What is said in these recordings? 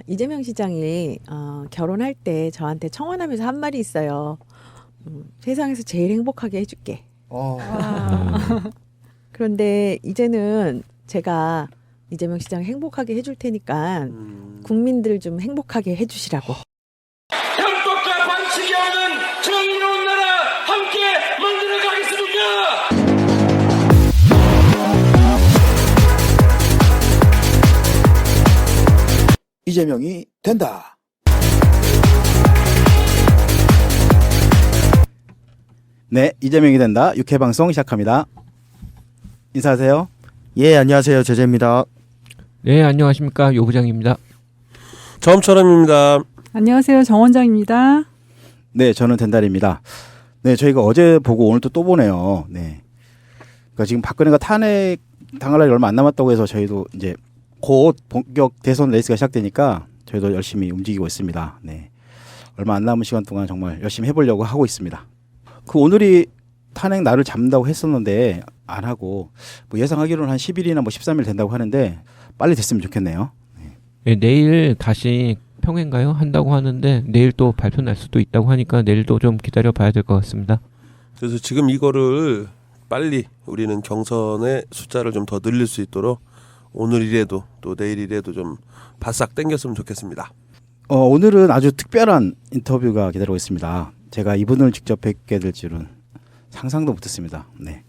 이재명 시장이 결혼할 때 저한테 청혼하면서 한 말이 있어요. 세상에서 제일 행복하게 해줄게. 그런데 이제는 제가 이재명 시장 행복하게 해줄 테니까 국민들 좀 행복하게 해주시라고. 형법과 반칙이 없는 정의로운 나라 함께 만들어 가겠습니다. 이재명이 된다. 네, 이재명이 된다. 6회 방송 시작합니다. 인사하세요. 예, 안녕하세요. 제재입니다. 네, 안녕하십니까. 요 부장입니다. 점처럼입니다. 안녕하세요. 정 원장입니다. 네, 저는 된달입니다. 네, 저희가 어제 보고 오늘 또 보네요. 네. 그러니까 지금 박근혜가 탄핵 당할 날이 얼마 안 남았다고 해서 저희도 이제 곧 본격 대선 레이스가 시작되니까 저희도 열심히 움직이고 있습니다. 네. 얼마 안 남은 시간 동안 정말 열심히 해보려고 하고 있습니다. 오늘이 탄핵 날을 잡는다고 했었는데 안 하고 예상하기로는 한 10일이나 13일 된다고 하는데 빨리 됐으면 좋겠네요. 네, 내일 다시 평행가요? 한다고 하는데 내일 또 발표 날 수도 있다고 하니까 내일도 좀 기다려 봐야 될 것 같습니다. 그래서 지금 이거를 빨리 우리는 경선의 숫자를 좀 더 늘릴 수 있도록 오늘이라도 또 내일이라도 좀 바싹 당겼으면 좋겠습니다. 오늘은 아주 특별한 인터뷰가 기다리고 있습니다. 제가 이분을 직접 뵙게 될 줄은 상상도 못했습니다. 네.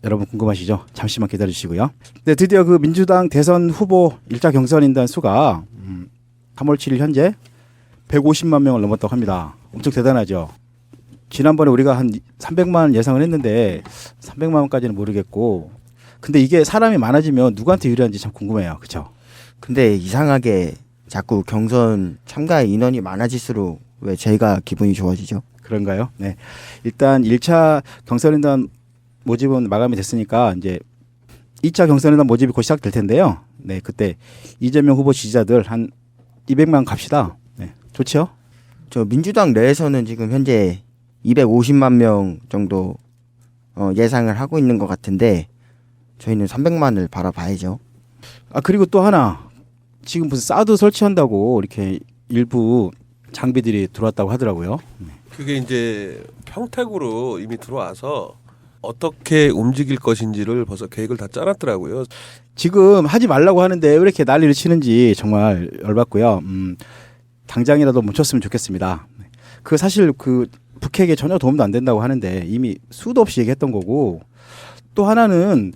여러분 궁금하시죠? 잠시만 기다려주시고요. 네, 드디어 그 민주당 대선 후보 1차 경선인단 수가 3월 7일 현재 150만 명을 넘었다고 합니다. 엄청 대단하죠. 지난번에 우리가 한 300만 예상을 했는데 300만까지는 모르겠고, 근데 이게 사람이 많아지면 누구한테 유리한지 참 궁금해요. 그렇죠? 근데 이상하게 자꾸 경선 참가 인원이 많아질수록 왜 저희가 기분이 좋아지죠? 그런가요? 네. 일단 1차 경선인단 모집은 마감이 됐으니까 이제 2차 경선인단 모집이 곧 시작될 텐데요. 네, 그때 이재명 후보 지지자들 한 200만 갑시다. 네, 좋죠? 저 민주당 내에서는 지금 현재 250만 명 정도 예상을 하고 있는 것 같은데 저희는 300만을 바라봐야죠. 그리고 또 하나, 지금 무슨 사드 설치한다고 이렇게 일부 장비들이 들어왔다고 하더라고요. 그게 이제 평택으로 이미 들어와서 어떻게 움직일 것인지를 벌써 계획을 다 짜놨더라고요. 지금 하지 말라고 하는데 왜 이렇게 난리를 치는지 정말 열받고요. 당장이라도 멈췄으면 좋겠습니다. 그 사실 그 북핵에 전혀 도움도 안 된다고 하는데 이미 수도 없이 얘기했던 거고, 또 하나는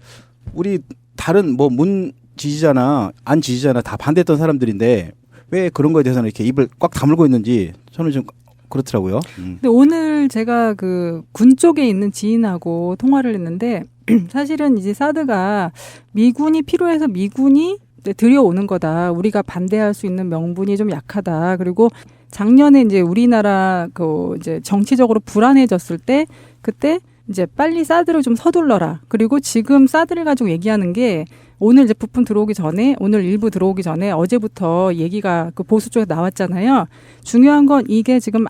우리 다른 문 지지자나 안 지지자나 다 반대했던 사람들인데 왜 그런 거에 대해서는 이렇게 입을 꽉 다물고 있는지 저는 좀 그렇더라고요. 근데 오늘 제가 그 군 쪽에 있는 지인하고 통화를 했는데 사실은 이제 사드가 미군이 필요해서 미군이 들여오는 거다. 우리가 반대할 수 있는 명분이 좀 약하다. 그리고 작년에 이제 우리나라 그 이제 정치적으로 불안해졌을 때 그때 이제 빨리 사드를 좀 서둘러라. 그리고 지금 사드를 가지고 얘기하는 게 오늘 이제 부품 들어오기 전에, 오늘 일부 들어오기 전에 어제부터 얘기가 그 보수 쪽에 나왔잖아요. 중요한 건 이게 지금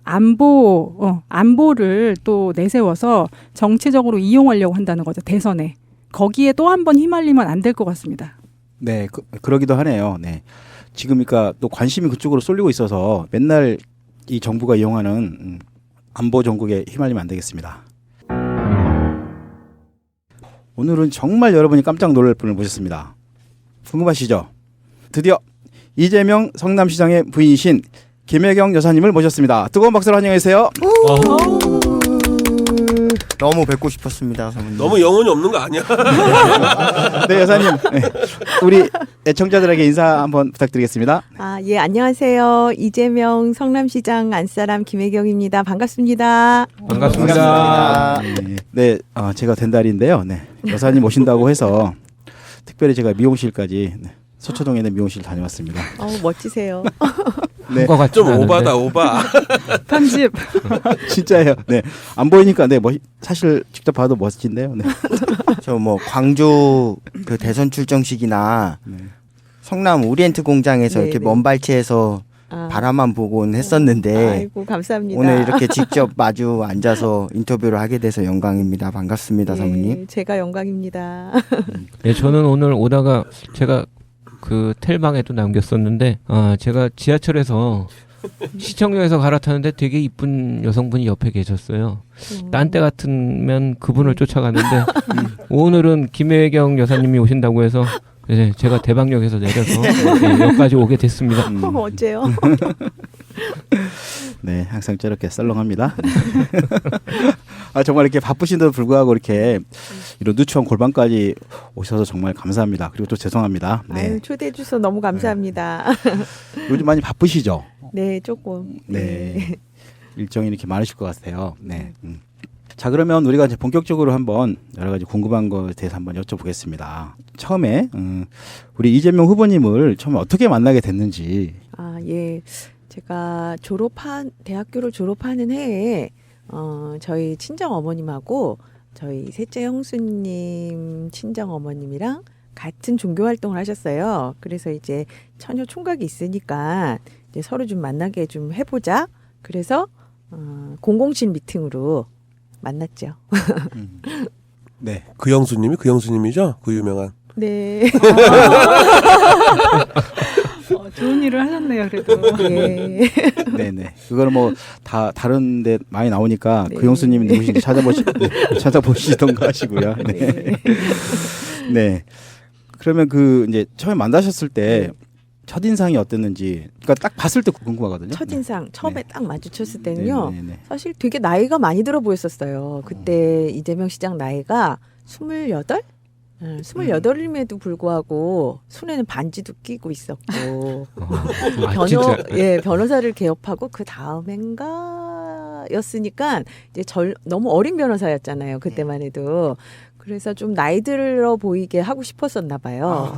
안보를 또 내세워서 정치적으로 이용하려고 한다는 거죠. 대선에. 거기에 또 한 번 휘말리면 안 될 것 같습니다. 네, 그러기도 하네요. 네. 지금 그러니까 또 관심이 그쪽으로 쏠리고 있어서 맨날 이 정부가 이용하는 안보 정국에 휘말리면 안 되겠습니다. 오늘은 정말 여러분이 깜짝 놀랄 분을 모셨습니다. 궁금하시죠? 드디어 이재명 성남시장의 부인이신 김혜경 여사님을 모셨습니다. 뜨거운 박수로 환영해주세요. 너무 뵙고 싶었습니다, 사모님. 너무 영혼이 없는 거 아니야? 네, 여사님. 네. 우리 애청자들에게 인사 한번 부탁드리겠습니다. 예, 안녕하세요. 이재명 성남시장 안사람 김혜경입니다. 반갑습니다. 반갑습니다. 네, 제가 된달인데요. 네, 여사님 오신다고 해서 특별히 제가 미용실까지 서초동에 있는 미용실 다녀왔습니다. 멋지세요. 네, 좀 오바다 오바. 편집. 진짜예요. 네, 안 보이니까 사실 직접 봐도 멋진데요. 네. 저 광주 그 대선 출정식이나 성남 오리엔트 공장에서 네, 이렇게 네. 먼 발치에서 바라만 보곤 했었는데 아이고, 감사합니다. 오늘 이렇게 직접 마주 앉아서 인터뷰를 하게 돼서 영광입니다. 반갑습니다, 사모님. 제가 영광입니다. 네, 저는 오늘 오다가 제가 그 텔방에도 남겼었는데 제가 지하철에서 시청역에서 갈아타는데 되게 이쁜 여성분이 옆에 계셨어요. 딴 때 같으면 그분을 쫓아갔는데 오늘은 김혜경 여사님이 오신다고 해서 네, 제가 대방역에서 내려서 네, 여기까지 오게 됐습니다. 어째요? 네, 항상 저렇게 썰렁합니다. 정말 이렇게 바쁘신데도 불구하고 이렇게 이런 누추한 골방까지 오셔서 정말 감사합니다. 그리고 또 죄송합니다. 네. 아유, 초대해 주셔서 너무 감사합니다. 요즘 많이 바쁘시죠? 네, 조금. 네. 일정이 이렇게 많으실 것 같아요. 네. 자, 그러면 우리가 이제 본격적으로 한번 여러 가지 궁금한 것에 대해서 한번 여쭤보겠습니다. 처음에 우리 이재명 후보님을 처음에 어떻게 만나게 됐는지. 예. 제가 대학교를 졸업하는 해에 저희 친정 어머님하고 저희 셋째 형수님 친정 어머님이랑 같은 종교 활동을 하셨어요. 그래서 이제 처녀 총각이 있으니까 이제 서로 좀 만나게 좀 해보자. 그래서 007 미팅으로 만났죠. 네. 그 형수님이죠? 그 유명한. 네. 좋은 일을 하셨네요, 그래도. 예. 네네. 그거는 뭐 다 다른데 많이 나오니까 네. 그 형수님이 누구신지 찾아보시던가 하시고요. 네. 네. 네. 그러면 그 이제 처음에 만나셨을 때 첫인상이 어땠는지, 그러니까 딱 봤을 때 궁금하거든요. 첫인상 처음에 네. 딱 마주쳤을 때는요. 네네네. 사실 되게 나이가 많이 들어 보였었어요. 그때 이재명 시장 나이가 28? 28임에도 불구하고 손에는 반지도 끼고 있었고 진짜. 변호사를 개업하고 그 다음엔가였으니까 이제 너무 어린 변호사였잖아요. 그때만 해도. 그래서 좀 나이 들어 보이게 하고 싶었었나 봐요.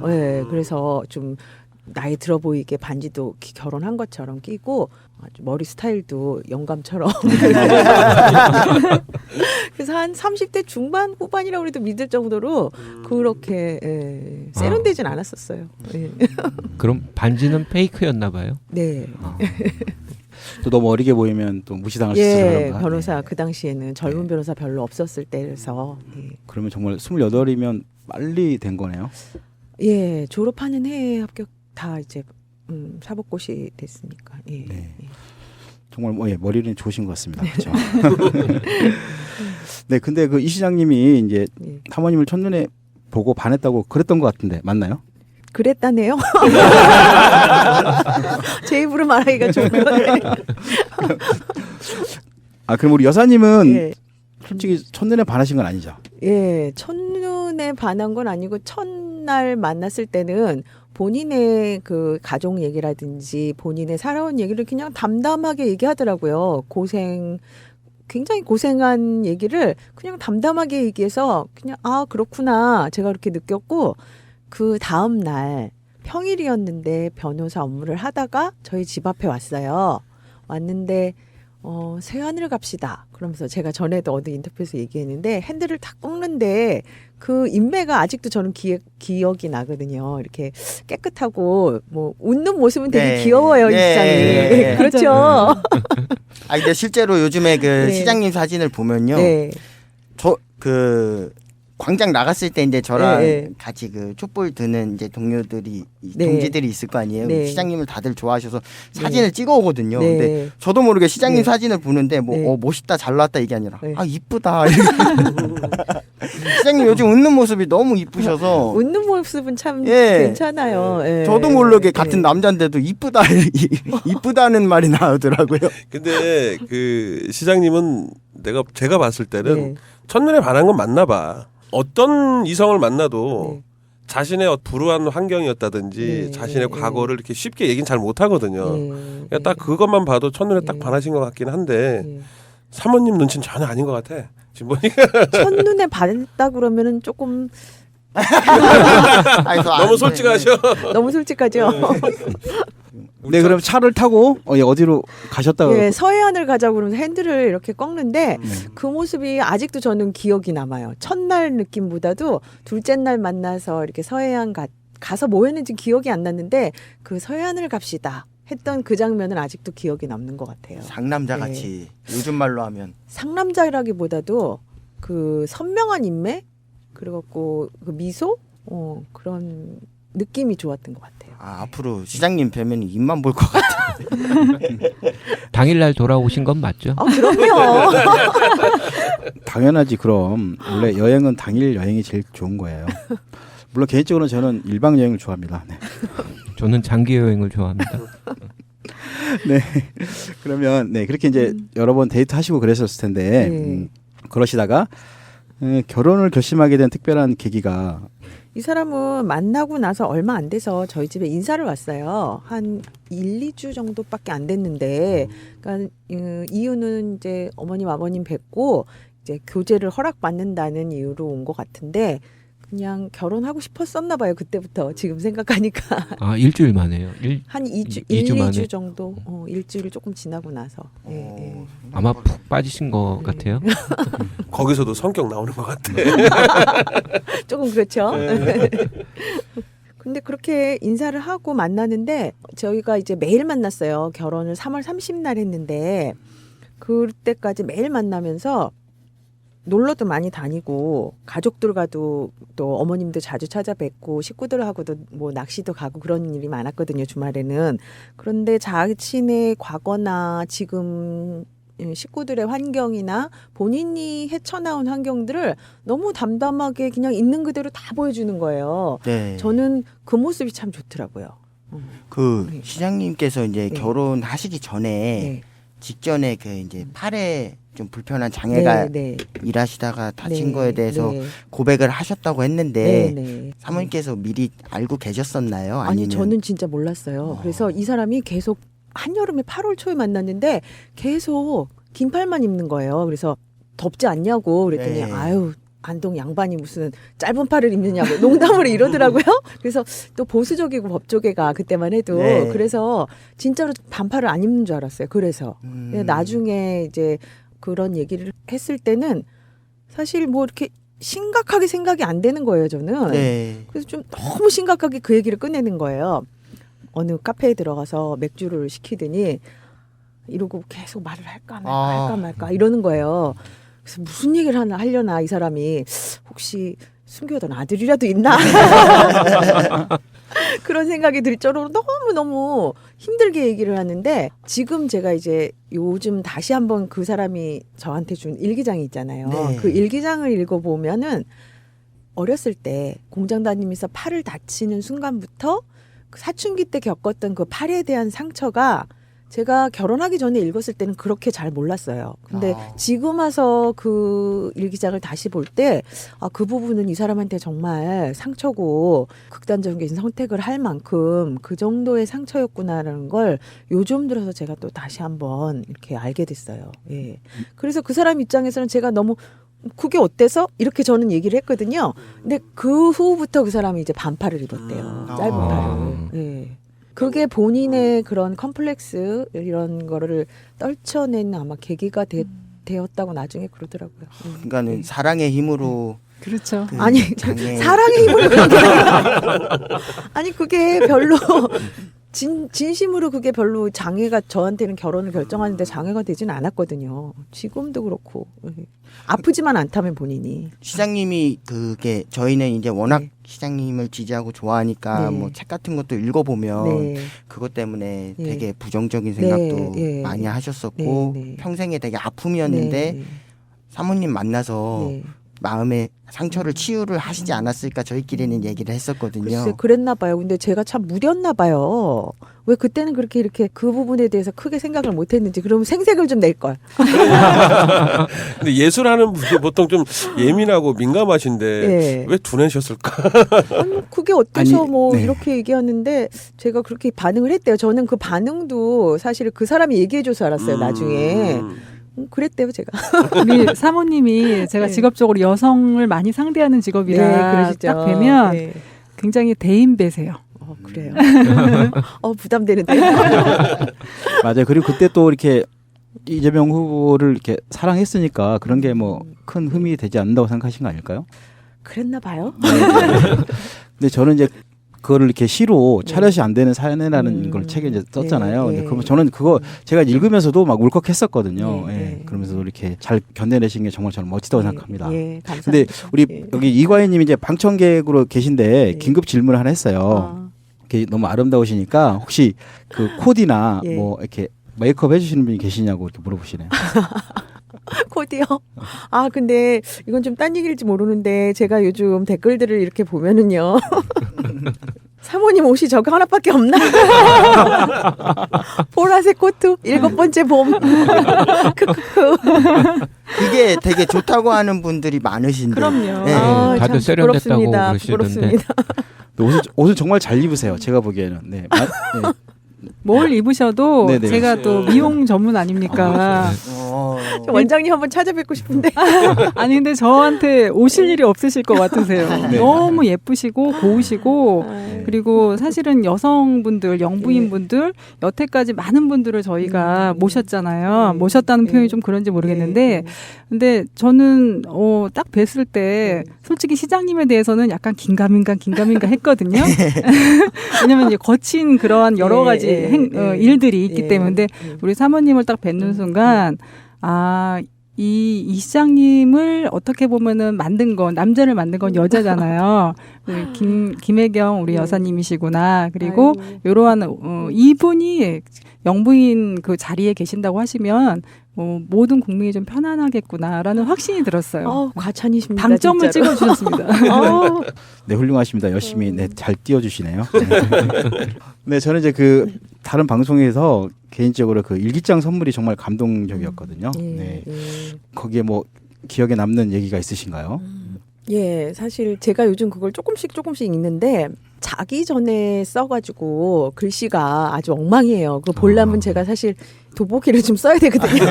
그래서 좀 나이 들어 보이게 반지도 결혼한 것처럼 끼고 아주 머리 스타일도 영감처럼 그래서 한 30대 중반 후반이라고 해도 믿을 정도로 그렇게 세련되진 않았었어요. 예. 그럼 반지는 페이크였나 봐요. 네. 또 너무 어리게 보이면 또 무시당할 수 있어서 그런가? 변호사 네. 그 당시에는 젊은 변호사 별로 없었을 때라서 그러면 정말 28이면 빨리 된 거네요. 예, 졸업하는 해에 합격 다 이제 사법고시 됐으니까. 예. 네. 정말 머리는 좋으신 것 같습니다. 그렇죠? 네, 근데 그 이 시장님이 이제 예. 사모님을 첫눈에 보고 반했다고 그랬던 것 같은데 맞나요? 그랬다네요. 제 입으로 말하기가 좀 그런데. 그럼 우리 여사님은 예. 솔직히 첫눈에 반하신 건 아니죠? 예, 첫눈에 반한 건 아니고 첫날 만났을 때는 본인의 그 가족 얘기라든지 본인의 살아온 얘기를 그냥 담담하게 얘기하더라고요. 굉장히 고생한 얘기를 그냥 담담하게 얘기해서 그냥 그렇구나 제가 그렇게 느꼈고 그 다음 날 평일이었는데 변호사 업무를 하다가 저희 집 앞에 왔어요. 왔는데 세안을 갑시다. 그러면서 제가 전에도 어느 인터뷰에서 얘기했는데 핸들을 탁 꺾는데 그 인매가 아직도 저는 기억이 나거든요. 이렇게 깨끗하고 뭐 웃는 모습은 되게 네. 귀여워요, 이 네. 시장님. 네. 그렇죠. 근데 실제로 요즘에 그 네. 시장님 사진을 보면요. 네. 저 그 광장 나갔을 때 이제 저랑 네. 같이 그 촛불 드는 이제 동료들이 네. 동지들이 있을 거 아니에요. 네. 시장님을 다들 좋아하셔서 사진을 찍어 오거든요. 네. 근데 저도 모르게 시장님 네. 사진을 보는데 뭐 네. 멋있다 잘 나왔다 이게 아니라 네. 이쁘다. 시장님 요즘 웃는 모습이 너무 이쁘셔서 웃는 모습은 참 예. 괜찮아요. 예. 저도 모르게 예. 같은 남자인데도 이쁘다 이쁘다는 말이 나오더라고요. 근데 그 시장님은 제가 봤을 때는 네. 첫눈에 반한 건 맞나 봐. 어떤 이성을 만나도 네. 자신의 불우한 환경이었다든지 네. 자신의 네. 과거를 이렇게 쉽게 얘기는 잘 못하거든요. 예. 그러니까 딱 그것만 봐도 첫눈에 딱 네. 반하신 것 같긴 한데 예. 사모님 눈치는 전혀 아닌 것 같아. 지금 보니까 첫눈에 반했다 그러면은 조금 너무 솔직하셔. 너무 솔직하죠. 네, 그럼 차를 타고 어디로 가셨다고? 예, 서해안을 가자고 그러면서 핸들을 이렇게 꺾는데 네. 그 모습이 아직도 저는 기억이 남아요. 첫날 느낌보다도 둘째 날 만나서 이렇게 서해안 가서 뭐 했는지 기억이 안 났는데 그 서해안을 갑시다 했던 그 장면은 아직도 기억이 남는 것 같아요. 상남자 같이 요즘 말로 하면 상남자라기보다도 그 선명한 인매 그리고 그 미소 그런 느낌이 좋았던 것 같아요. 앞으로 시장님 뵈면 입만 볼 것 같아요. 당일날 돌아오신 건 맞죠? 그럼요. 당연하지. 그럼 원래 여행은 당일 여행이 제일 좋은 거예요. 물론 개인적으로는 저는 1박 여행을 좋아합니다. 네. 저는 장기 여행을 좋아합니다. 네. 그러면 네 그렇게 이제 여러 번 데이트 하시고 그랬었을 텐데 네. 그러시다가 결혼을 결심하게 된 특별한 계기가 이 사람은 만나고 나서 얼마 안 돼서 저희 집에 인사를 왔어요. 한 1, 2주 정도밖에 안 됐는데, 그러니까 이유는 이제 어머님 아버님 뵙고 이제 교제를 허락받는다는 이유로 온 것 같은데 그냥 결혼하고 싶었었나 봐요. 그때부터 지금 생각하니까 아 일주일 만에요. 한 2주, 2주 1, 만에? 2주 정도, 일주일 조금 지나고 나서. 예, 예. 아마 푹 빠지신 것 같아요. 거기서도 성격 나오는 것 같아. 조금 그렇죠. 근데 그렇게 인사를 하고 만나는데 저희가 이제 매일 만났어요. 결혼을 3월 30날 했는데 그때까지 매일 만나면서 놀러도 많이 다니고 가족들과도 또 어머님도 자주 찾아뵙고 식구들하고도 뭐 낚시도 가고 그런 일이 많았거든요. 주말에는. 그런데 자신의 과거나 지금 식구들의 환경이나 본인이 헤쳐나온 환경들을 너무 담담하게 그냥 있는 그대로 다 보여주는 거예요. 네. 저는 그 모습이 참 좋더라고요. 그 네. 시장님께서 이제 네. 결혼하시기 전에 네. 직전에 그 이제 팔에 좀 불편한 장애가 네, 네. 일하시다가 다친 네, 거에 대해서 네. 고백을 하셨다고 했는데 네, 네. 사모님께서 미리 알고 계셨었나요? 아니 아니면 저는 진짜 몰랐어요. 그래서 이 사람이 계속 한여름에 8월 초에 만났는데 계속 긴 팔만 입는 거예요. 그래서 덥지 않냐고 그랬더니 네. 아유 안동 양반이 무슨 짧은 팔을 입느냐고 농담으로 이러더라고요. 그래서 또 보수적이고 법조계가 그때만 해도 네. 그래서 진짜로 반팔을 안 입는 줄 알았어요. 그래서 근데 나중에 이제 그런 얘기를 했을 때는 사실 뭐 이렇게 심각하게 생각이 안 되는 거예요. 저는. 네. 그래서 좀 너무 심각하게 그 얘기를 꺼내는 거예요. 어느 카페에 들어가서 맥주를 시키더니 이러고 계속 말을 할까 말까 이러는 거예요. 그래서 무슨 얘기를 하려나 이 사람이 혹시 숨겨둔 아들이라도 있나 그런 생각이 들 정도로 너무너무 힘들게 얘기를 하는데 지금 제가 이제 요즘 다시 한번 그 사람이 저한테 준 일기장이 있잖아요. 네. 그 일기장을 읽어보면은 어렸을 때 공장 다니면서 팔을 다치는 순간부터 그 사춘기 때 겪었던 그 팔에 대한 상처가 제가 결혼하기 전에 읽었을 때는 그렇게 잘 몰랐어요. 근데 지금 와서 그 일기장을 다시 볼 때 그 부분은 이 사람한테 정말 상처고 극단적인 선택을 할 만큼 그 정도의 상처였구나라는 걸 요즘 들어서 제가 또 다시 한번 이렇게 알게 됐어요. 예. 그래서 그 사람 입장에서는 제가 너무 그게 어때서? 이렇게 저는 얘기를 했거든요. 근데 그 후부터 그 사람이 이제 반팔을 입었대요. 짧은 팔을. 예. 그게 본인의 그런 컴플렉스 이런 거를 떨쳐낸 아마 계기가 되었다고 나중에 그러더라고요. 그러니까는 사랑의 힘으로 그렇죠. 그 아니 장애- 사랑의 힘으로 그런 게 아니라 아니 그게 별로 진심으로 그게 별로 장애가 저한테는 결혼을 결정하는데 장애가 되지는 않았거든요. 지금도 그렇고 아프지만 않다면 본인이 시장님이 그게 저희는 이제 워낙 네. 시장님을 지지하고 좋아하니까 네. 뭐 책 같은 것도 읽어보면 네. 그것 때문에 네. 되게 부정적인 생각도 네. 많이 하셨었고 네. 네. 평생에 되게 아픔이었는데 네. 사모님 만나서 네. 마음의 상처를 치유를 하시지 않았을까 저희끼리는 얘기를 했었거든요. 글쎄 그랬나 봐요. 근데 제가 참 무렸나 봐요. 왜 그때는 그렇게 이렇게 그 부분에 대해서 크게 생각을 못 했는지 그러면 생색을 좀 낼 걸. 근데 예술하는 분이 보통 좀 예민하고 민감하신데 네. 왜 두내셨을까? 아니, 그게 어때서 아니, 뭐 네. 이렇게 얘기하는데 제가 그렇게 반응을 했대요. 저는 그 반응도 사실 그 사람이 얘기해줘서 알았어요. 나중에. 그랬대요 제가. 우리 사모님이 제가 네. 직업적으로 여성을 많이 상대하는 직업이라 그러시죠. 딱 뵈면 네. 굉장히 대인배세요. 그래요. 부담되는데. 맞아요. 그리고 그때 또 이렇게 이재명 후보를 이렇게 사랑했으니까 그런 게 뭐 큰 흠이 되지 않는다고 생각하신 거 아닐까요? 그랬나 봐요. 근데 저는 이제 그거를 이렇게 시로 네. 차렷이 안 되는 사연이라는 걸 책에 이제 썼잖아요. 근데 그러면 저는 그거 제가 읽으면서도 막 울컥했었거든요. 네, 예. 네. 그러면서 이렇게 잘 견뎌내신 게 정말 저는 멋지다고 생각합니다. 예, 감사합니다. 근데 우리 예. 여기 이과인님이 이제 방청객으로 계신데 네. 긴급 질문을 하나 했어요. 아, 이렇게 너무 아름다우시니까 혹시 그 코디나 예. 뭐 이렇게 메이크업 해주시는 분이 계시냐고 이렇게 물어보시네요. 코디요? 아, 근데 이건 좀 딴 얘기일지 모르는데 제가 요즘 댓글들을 이렇게 보면은요. 사모님 옷이 저거 하나밖에 없나? 보라색 코트 7번째 봄. 크크크. 그게 되게 좋다고 하는 분들이 많으신데. 그럼요. 예. 아, 다들 참 세련됐다고 부끄럽습니다. 그러시던데. 부끄럽습니다. 근데 옷을 정말 잘 입으세요. 제가 보기에는. 네. 네. 뭘 입으셔도 네네. 제가 또 미용 전문 아닙니까? 저 원장님 한번 찾아뵙고 싶은데. 아니 근데 저한테 오실 일이 없으실 것 같으세요. 네. 너무 예쁘시고 고우시고 아, 그리고 사실은 여성분들, 영부인분들 여태까지 많은 분들을 저희가 모셨잖아요. 모셨다는 표현이 좀 그런지 모르겠는데 근데 저는 딱 뵀을 때 솔직히 시장님에 대해서는 약간 긴가민가 했거든요. 왜냐면 이제 거친 그러한 여러 가지 일들이 있기 때문에 우리 사모님을 딱 뵙는 순간 이 시장님을 어떻게 보면은 만든 건 남자를 만든 건 여자잖아요. 김혜경 우리 여사님이시구나. 그리고 이러한 이분이 영부인 그 자리에 계신다고 하시면 모든 국민이 좀 편안하겠구나라는 확신이 들었어요. 과찬이십니다. 방점을 진짜로. 찍어주셨습니다. 네, 훌륭하십니다. 열심히 잘 띄워주시네요. 네, 저는 이제 그 다른 방송에서 개인적으로 그 일기장 선물이 정말 감동적이었거든요. 네, 거기에 뭐 기억에 남는 얘기가 있으신가요? 예, 사실 제가 요즘 그걸 조금씩 읽는데 자기 전에 써가지고 글씨가 아주 엉망이에요. 그거 보려면 제가 사실 돋보기를 좀 써야 되거든요.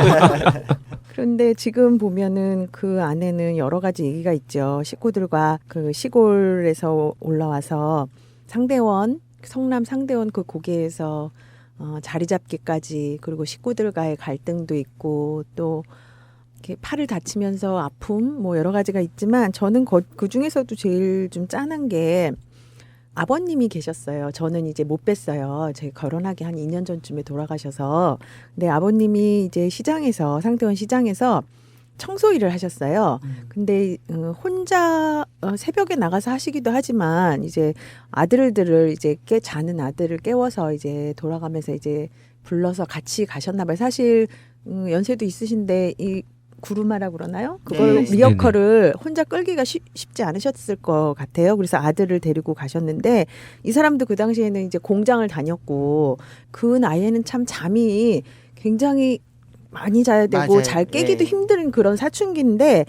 그런데 지금 보면은 그 안에는 여러 가지 얘기가 있죠. 식구들과 그 시골에서 올라와서 상대원, 성남 상대원 그 고개에서 자리 잡기까지, 그리고 식구들과의 갈등도 있고 또 이렇게 팔을 다치면서 아픔 뭐 여러 가지가 있지만 저는 그 중에서도 제일 좀 짠한 게 아버님이 계셨어요. 저는 이제 못 뵀어요. 제 결혼하기 한 2년 전쯤에 돌아가셔서. 근데 아버님이 이제 시장에서, 상대원 시장에서 청소 일을 하셨어요. 근데 혼자 새벽에 나가서 하시기도 하지만 이제 아들들을 이제 자는 아들을 깨워서 이제 돌아가면서 이제 불러서 같이 가셨나 봐요. 사실 연세도 있으신데 이 구루마라고 그러나요? 그걸 네. 리어커를 혼자 끌기가 쉽지 않으셨을 것 같아요. 그래서 아들을 데리고 가셨는데 이 사람도 그 당시에는 이제 공장을 다녔고 그 나이에는 참 잠이 굉장히 많이 자야 되고 맞아요. 잘 깨기도 네. 힘든 그런 사춘기인데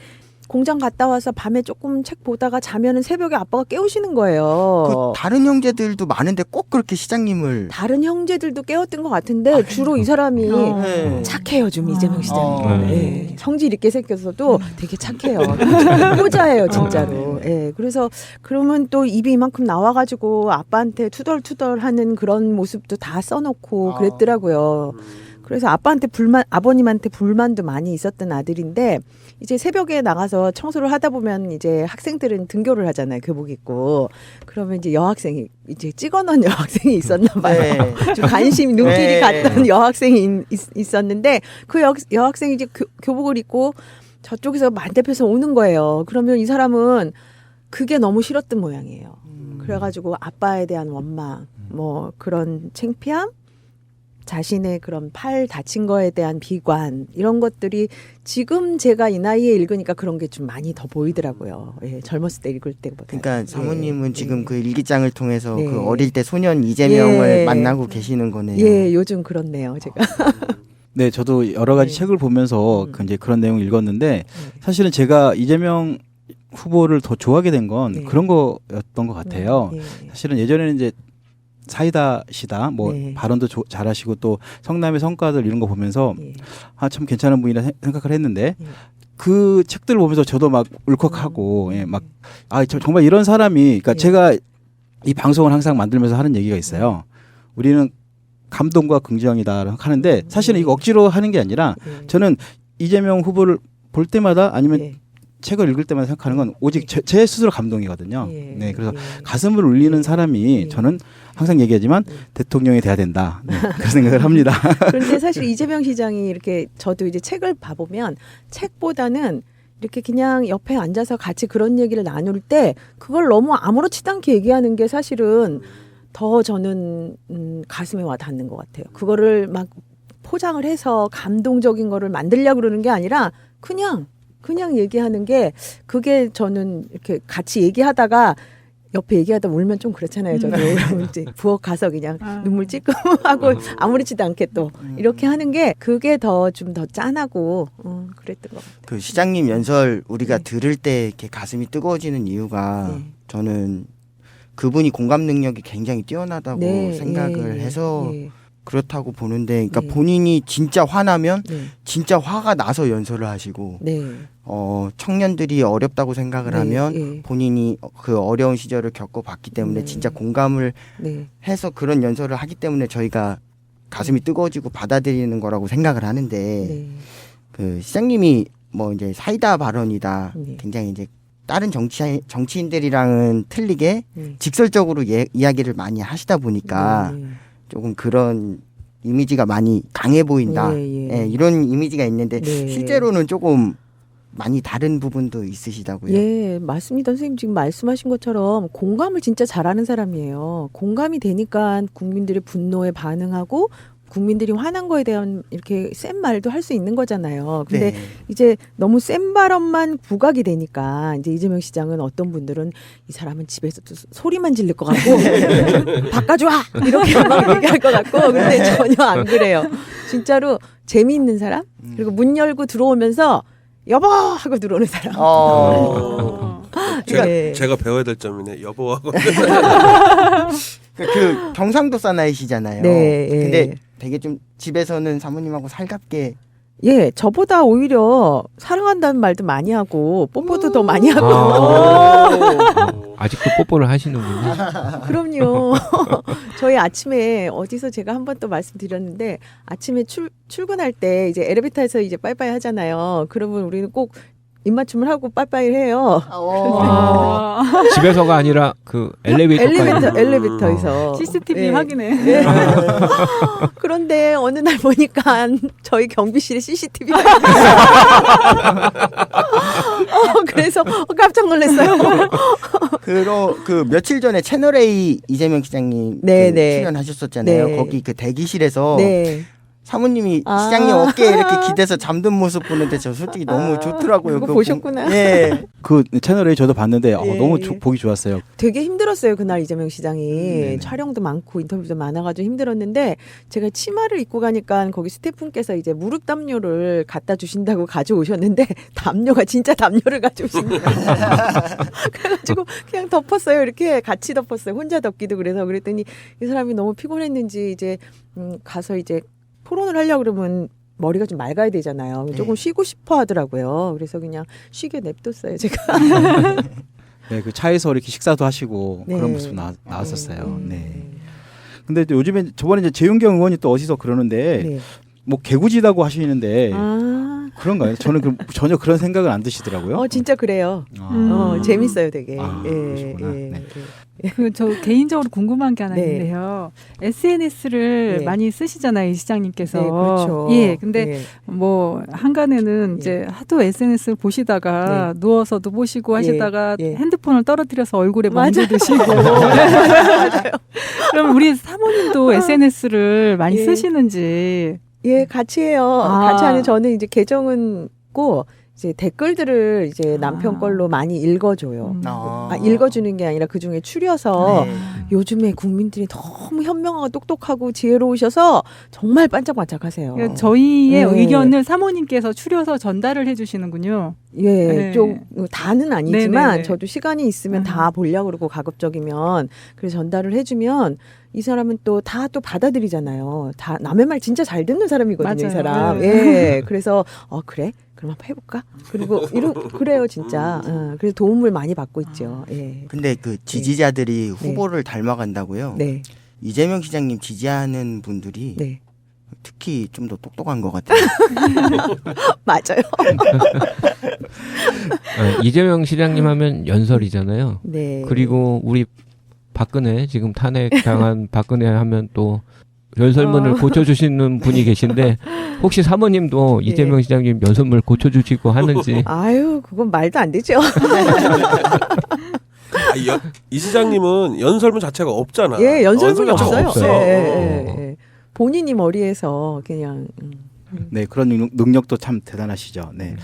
공장 갔다 와서 밤에 조금 책 보다가 자면은 새벽에 아빠가 깨우시는 거예요. 그 다른 형제들도 많은데 꼭 그렇게 시장님을 다른 형제들도 깨웠던 것 같은데 주로 이 사람이 네. 착해요, 좀 이재명 시장님. 네. 네. 성질 있게 생겼어도 되게 착해요. 효자예요, 진짜로. 예. 그래서 그러면 또 입이 이만큼 나와가지고 아빠한테 투덜투덜하는 그런 모습도 다 써놓고 그랬더라고요. 그래서 아버님한테 불만도 많이 있었던 아들인데 이제 새벽에 나가서 청소를 하다 보면 이제 학생들은 등교를 하잖아요. 교복 입고. 그러면 이제 여학생이 이제 찍어놓은 여학생이 있었나 봐요. 네. 좀 관심이 눈길이 네. 갔던 여학생이 있었는데 그 여학생이 이제 교복을 입고 저쪽에서 만대표에서 오는 거예요. 그러면 이 사람은 그게 너무 싫었던 모양이에요. 그래가지고 아빠에 대한 원망, 뭐 그런 창피함, 자신의 그런 팔 다친 거에 대한 비관, 이런 것들이 지금 제가 이 나이에 읽으니까 그런 게 좀 많이 더 보이더라고요. 예, 젊었을 때 읽을 때보다. 그러니까 사모님은 예, 지금 예. 그 일기장을 통해서 네. 그 어릴 때 소년 이재명을 예. 만나고 계시는 거네요. 예, 요즘 그렇네요, 제가. 네, 저도 여러 가지 네. 책을 보면서 이제 그런 내용을 읽었는데 사실은 제가 이재명 후보를 더 좋아하게 된 건 네. 그런 거였던 것 같아요. 예. 사실은 예전에는 이제 사이다시다 뭐 네. 발언도 잘하시고 또 성남의 성과들 이런 거 보면서 예. 참 괜찮은 분이라 생각을 했는데 예. 그 책들을 보면서 저도 막 울컥하고 정말 이런 사람이 그러니까 예. 제가 이 방송을 항상 만들면서 하는 얘기가 있어요. 우리는 감동과 긍정이다 하는데 사실은 이거 억지로 하는 게 아니라 예. 저는 이재명 후보를 볼 때마다 아니면 예. 책을 읽을 때마다 생각하는 건 오직 제 스스로 감동이거든요. 예, 네, 그래서 예. 가슴을 울리는 사람이 예. 저는 항상 얘기하지만 대통령이 돼야 된다. 네, 그런 생각을 합니다. 그런데 사실 이재명 시장이 이렇게 저도 이제 책을 봐보면 책보다는 이렇게 그냥 옆에 앉아서 같이 그런 얘기를 나눌 때 그걸 너무 아무렇지도 않게 얘기하는 게 사실은 더 저는 가슴에 와 닿는 것 같아요. 그거를 막 포장을 해서 감동적인 거를 만들려고 그러는 게 아니라 그냥 얘기하는 게 그게 저는 이렇게 같이 얘기하다가 옆에 얘기하다 울면 좀 그렇잖아요. 저도 그러면 이제 부엌 가서 그냥 눈물 찔끔하고 아무렇지도 않게 또 이렇게 하는 게 그게 더 좀 더 짠하고 그랬던 것 같아요. 그 시장님 연설 우리가 네. 들을 때 이렇게 가슴이 뜨거워지는 이유가 네. 저는 그분이 공감 능력이 굉장히 뛰어나다고 네, 생각을 예, 해서 예, 그렇다고 보는데, 그러니까 네. 본인이 진짜 화나면 네, 진짜 화가 나서 연설을 하시고, 네, 청년들이 어렵다고 생각을 네, 하면 예. 본인이 그 어려운 시절을 겪어봤기 때문에 네. 진짜 공감을 네, 해서 그런 연설을 하기 때문에 저희가 가슴이 뜨거워지고 받아들이는 거라고 생각을 하는데, 네, 그 시장님이 뭐 이제 사이다 발언이다, 네. 굉장히 이제 다른 정치인들이랑은 틀리게 네. 직설적으로 이야기를 많이 하시다 보니까 네. 조금 그런 이미지가 많이 강해 보인다. 예, 예. 예, 이런 이미지가 있는데 네. 실제로는 조금 많이 다른 부분도 있으시다고요. 예, 맞습니다. 선생님 지금 말씀하신 것처럼 공감을 진짜 잘하는 사람이에요. 공감이 되니까 국민들의 분노에 반응하고 국민들이 화난 거에 대한 이렇게 센 말도 할 수 있는 거잖아요. 근데 네. 이제 너무 센 발언만 부각이 되니까 이제 이재명 시장은 어떤 분들은 이 사람은 집에서 또 소리만 지를 것 같고 바꿔줘 이렇게 막 얘기할 것 같고 근데 전혀 안 그래요. 진짜로 재미있는 사람 그리고 문 열고 들어오면서 여보 하고 들어오는 사람. 예. 제가 배워야 될 점이네. 여보하고. 그 경상도 사나이시잖아요. 네, 예. 근데 되게 좀 집에서는 사모님하고 살갑게 예, 저보다 오히려 사랑한다는 말도 많이 하고 뽀뽀도 더 많이 하고. 아직도 뽀뽀를 하시는군요. 그럼요. 저희 아침에 어디서 제가 한 번 또 말씀드렸는데 아침에 출근할 때 이제 엘리베이터에서 이제 빠이빠이 하잖아요. 그러면 우리는 꼭 입맞춤을 하고 빠이빠이를 해요. 집에서가 아니라 그 엘리베이터까지. 엘리베이터에서. CCTV 예. 확인해. 예. 그런데 어느 날 보니까 저희 경비실에 CCTV가 그래서 깜짝 놀랐어요. 그 며칠 전에 채널 A 이재명 시장님 네, 그 네. 출연하셨었잖아요. 네. 거기 그 대기실에서 네. 사모님이 아. 시장님 어깨에 이렇게 기대서 잠든 모습 보는데 저 솔직히 너무 좋더라고요. 그거 그거 보셨구나. 예. 그 채널에 저도 봤는데 예. 너무 보기 좋았어요. 되게 힘들었어요 그날 이재명 시장이 네네. 촬영도 많고 인터뷰도 많아가지고 힘들었는데 제가 치마를 입고 가니까 거기 스태프분께서 이제 무릎 담요를 갖다 주신다고 가져오셨는데 담요가 진짜 담요를 가져오신 거예요. 그래가지고 그냥 덮었어요. 이렇게 같이 덮었어요. 혼자 덮기도 그래서 그랬더니 이 사람이 너무 피곤했는지 이제 가서 이제 토론을 하려고 그러면 머리가 좀 맑아야 되잖아요. 조금 쉬고 싶어 하더라고요. 그래서 그냥 쉬게 냅뒀어요 제가. 네, 그 차에서 이렇게 식사도 하시고 네. 그런 모습 나왔었어요. 네. 근데 또 요즘에 저번에 이제 재윤경 의원이 또 어디서 그러는데 네. 뭐 개구지다고 하시는데 아, 그런가요? 저는 전혀 그런 생각을 안 드시더라고요. 진짜 그래요. 아. 재밌어요, 되게. 그러시구나. 네. 저 개인적으로 궁금한 게 하나 네. 있는데요. SNS를 네. 많이 쓰시잖아요, 이 시장님께서. 네, 그렇죠. 예, 근데 네. 뭐 한간에는 이제 하도 SNS를 보시다가 누워서도 보시고 하시다가 예. 핸드폰을 떨어뜨려서 얼굴에 맞아요. 멍드시고. 그럼 우리 사모님도 SNS를 많이 예. 쓰시는지. 예, 같이 해요. 아. 같이 하는 저는 이제 계정은 고 이제 댓글들을 이제 남편 걸로 많이 읽어줘요. 읽어주는 게 아니라 그 중에 추려서 네. 요즘에 국민들이 너무 현명하고 똑똑하고 지혜로우셔서 정말 반짝반짝하세요. 그러니까 저희의 네. 의견을 사모님께서 추려서 전달을 해주시는군요. 예, 네. 좀 다는 아니지만 네네네. 저도 시간이 있으면 다 보려고 그러고 가급적이면 그래서 전달을 해주면 이 사람은 또 다 또 받아들이잖아요. 다 남의 말 진짜 잘 듣는 사람이거든요, 맞아요. 이 사람. 네. 예, 그래서 그래? 그럼 한번 해볼까? 그리고 그래요, 진짜. 그래서 도움을 많이 받고 있죠. 예. 근데 그 지지자들이 후보를 닮아간다고요. 네, 이재명 시장님 지지하는 분들이 네, 특히 좀 더 똑똑한 것 같아요. 맞아요. 이재명 시장님 하면 연설이잖아요. 네. 그리고 우리 박근혜 지금 탄핵 당한 박근혜 하면 또 연설문을 고쳐주시는 분이 계신데 혹시 사모님도 네. 이재명 시장님 연설문을 고쳐주시고 하는지. 아유, 그건 말도 안 되죠. 이 시장님은 연설문 자체가 없잖아. 예, 연설문이 자체가 없어요. 없어요. 예, 예, 예. 본인이 머리에서 그냥 네, 그런 능력도 참 대단하시죠. 네.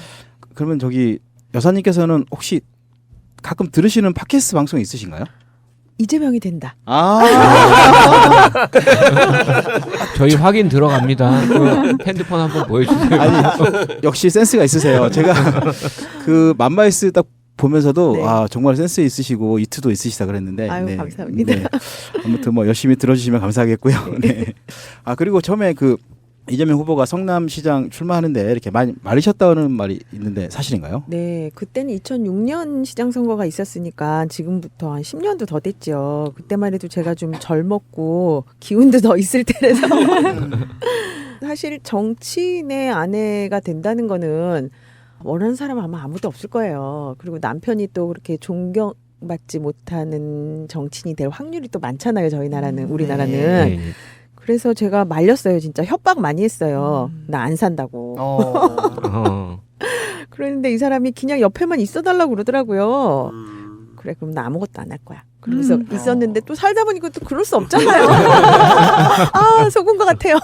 그러면 저기 여사님께서는 혹시 가끔 들으시는 팟캐스트 방송 있으신가요? 이재명이 된다. 저희 확인 들어갑니다. 그 핸드폰 한번 보여주세요. 아니, 역시 센스가 있으세요. 제가 그 맘마이스 딱 보면서도 네. 아 정말 센스 있으시고 이트도 있으시다 그랬는데 아유, 감사합니다. 네. 아무튼 뭐 열심히 들어주시면 감사하겠고요. 네. 아 그리고 처음에 그 이재명 후보가 성남시장 출마하는데 이렇게 많이 말리셨다는 말이 있는데 사실인가요? 네, 그때는 2006년 시장 선거가 있었으니까 지금부터 한 10년도 더 됐죠. 그때만 해도 제가 좀 젊었고 기운도 더 있을 때라서 사실 정치인의 아내가 된다는 거는 원하는 사람은 아마 아무도 없을 거예요. 그리고 남편이 또 그렇게 존경받지 못하는 정치인이 될 확률이 또 많잖아요. 저희 나라는, 우리나라는. 네. 그래서 제가 말렸어요. 진짜 협박 많이 했어요. 나 안 산다고. 그랬는데 이 사람이 그냥 옆에만 있어달라고 그러더라고요. 그래, 그럼 나 아무것도 안 할 거야. 그러면서 있었는데 또 살다 보니까 또 그럴 수 없잖아요. 아, 속은 것 같아요.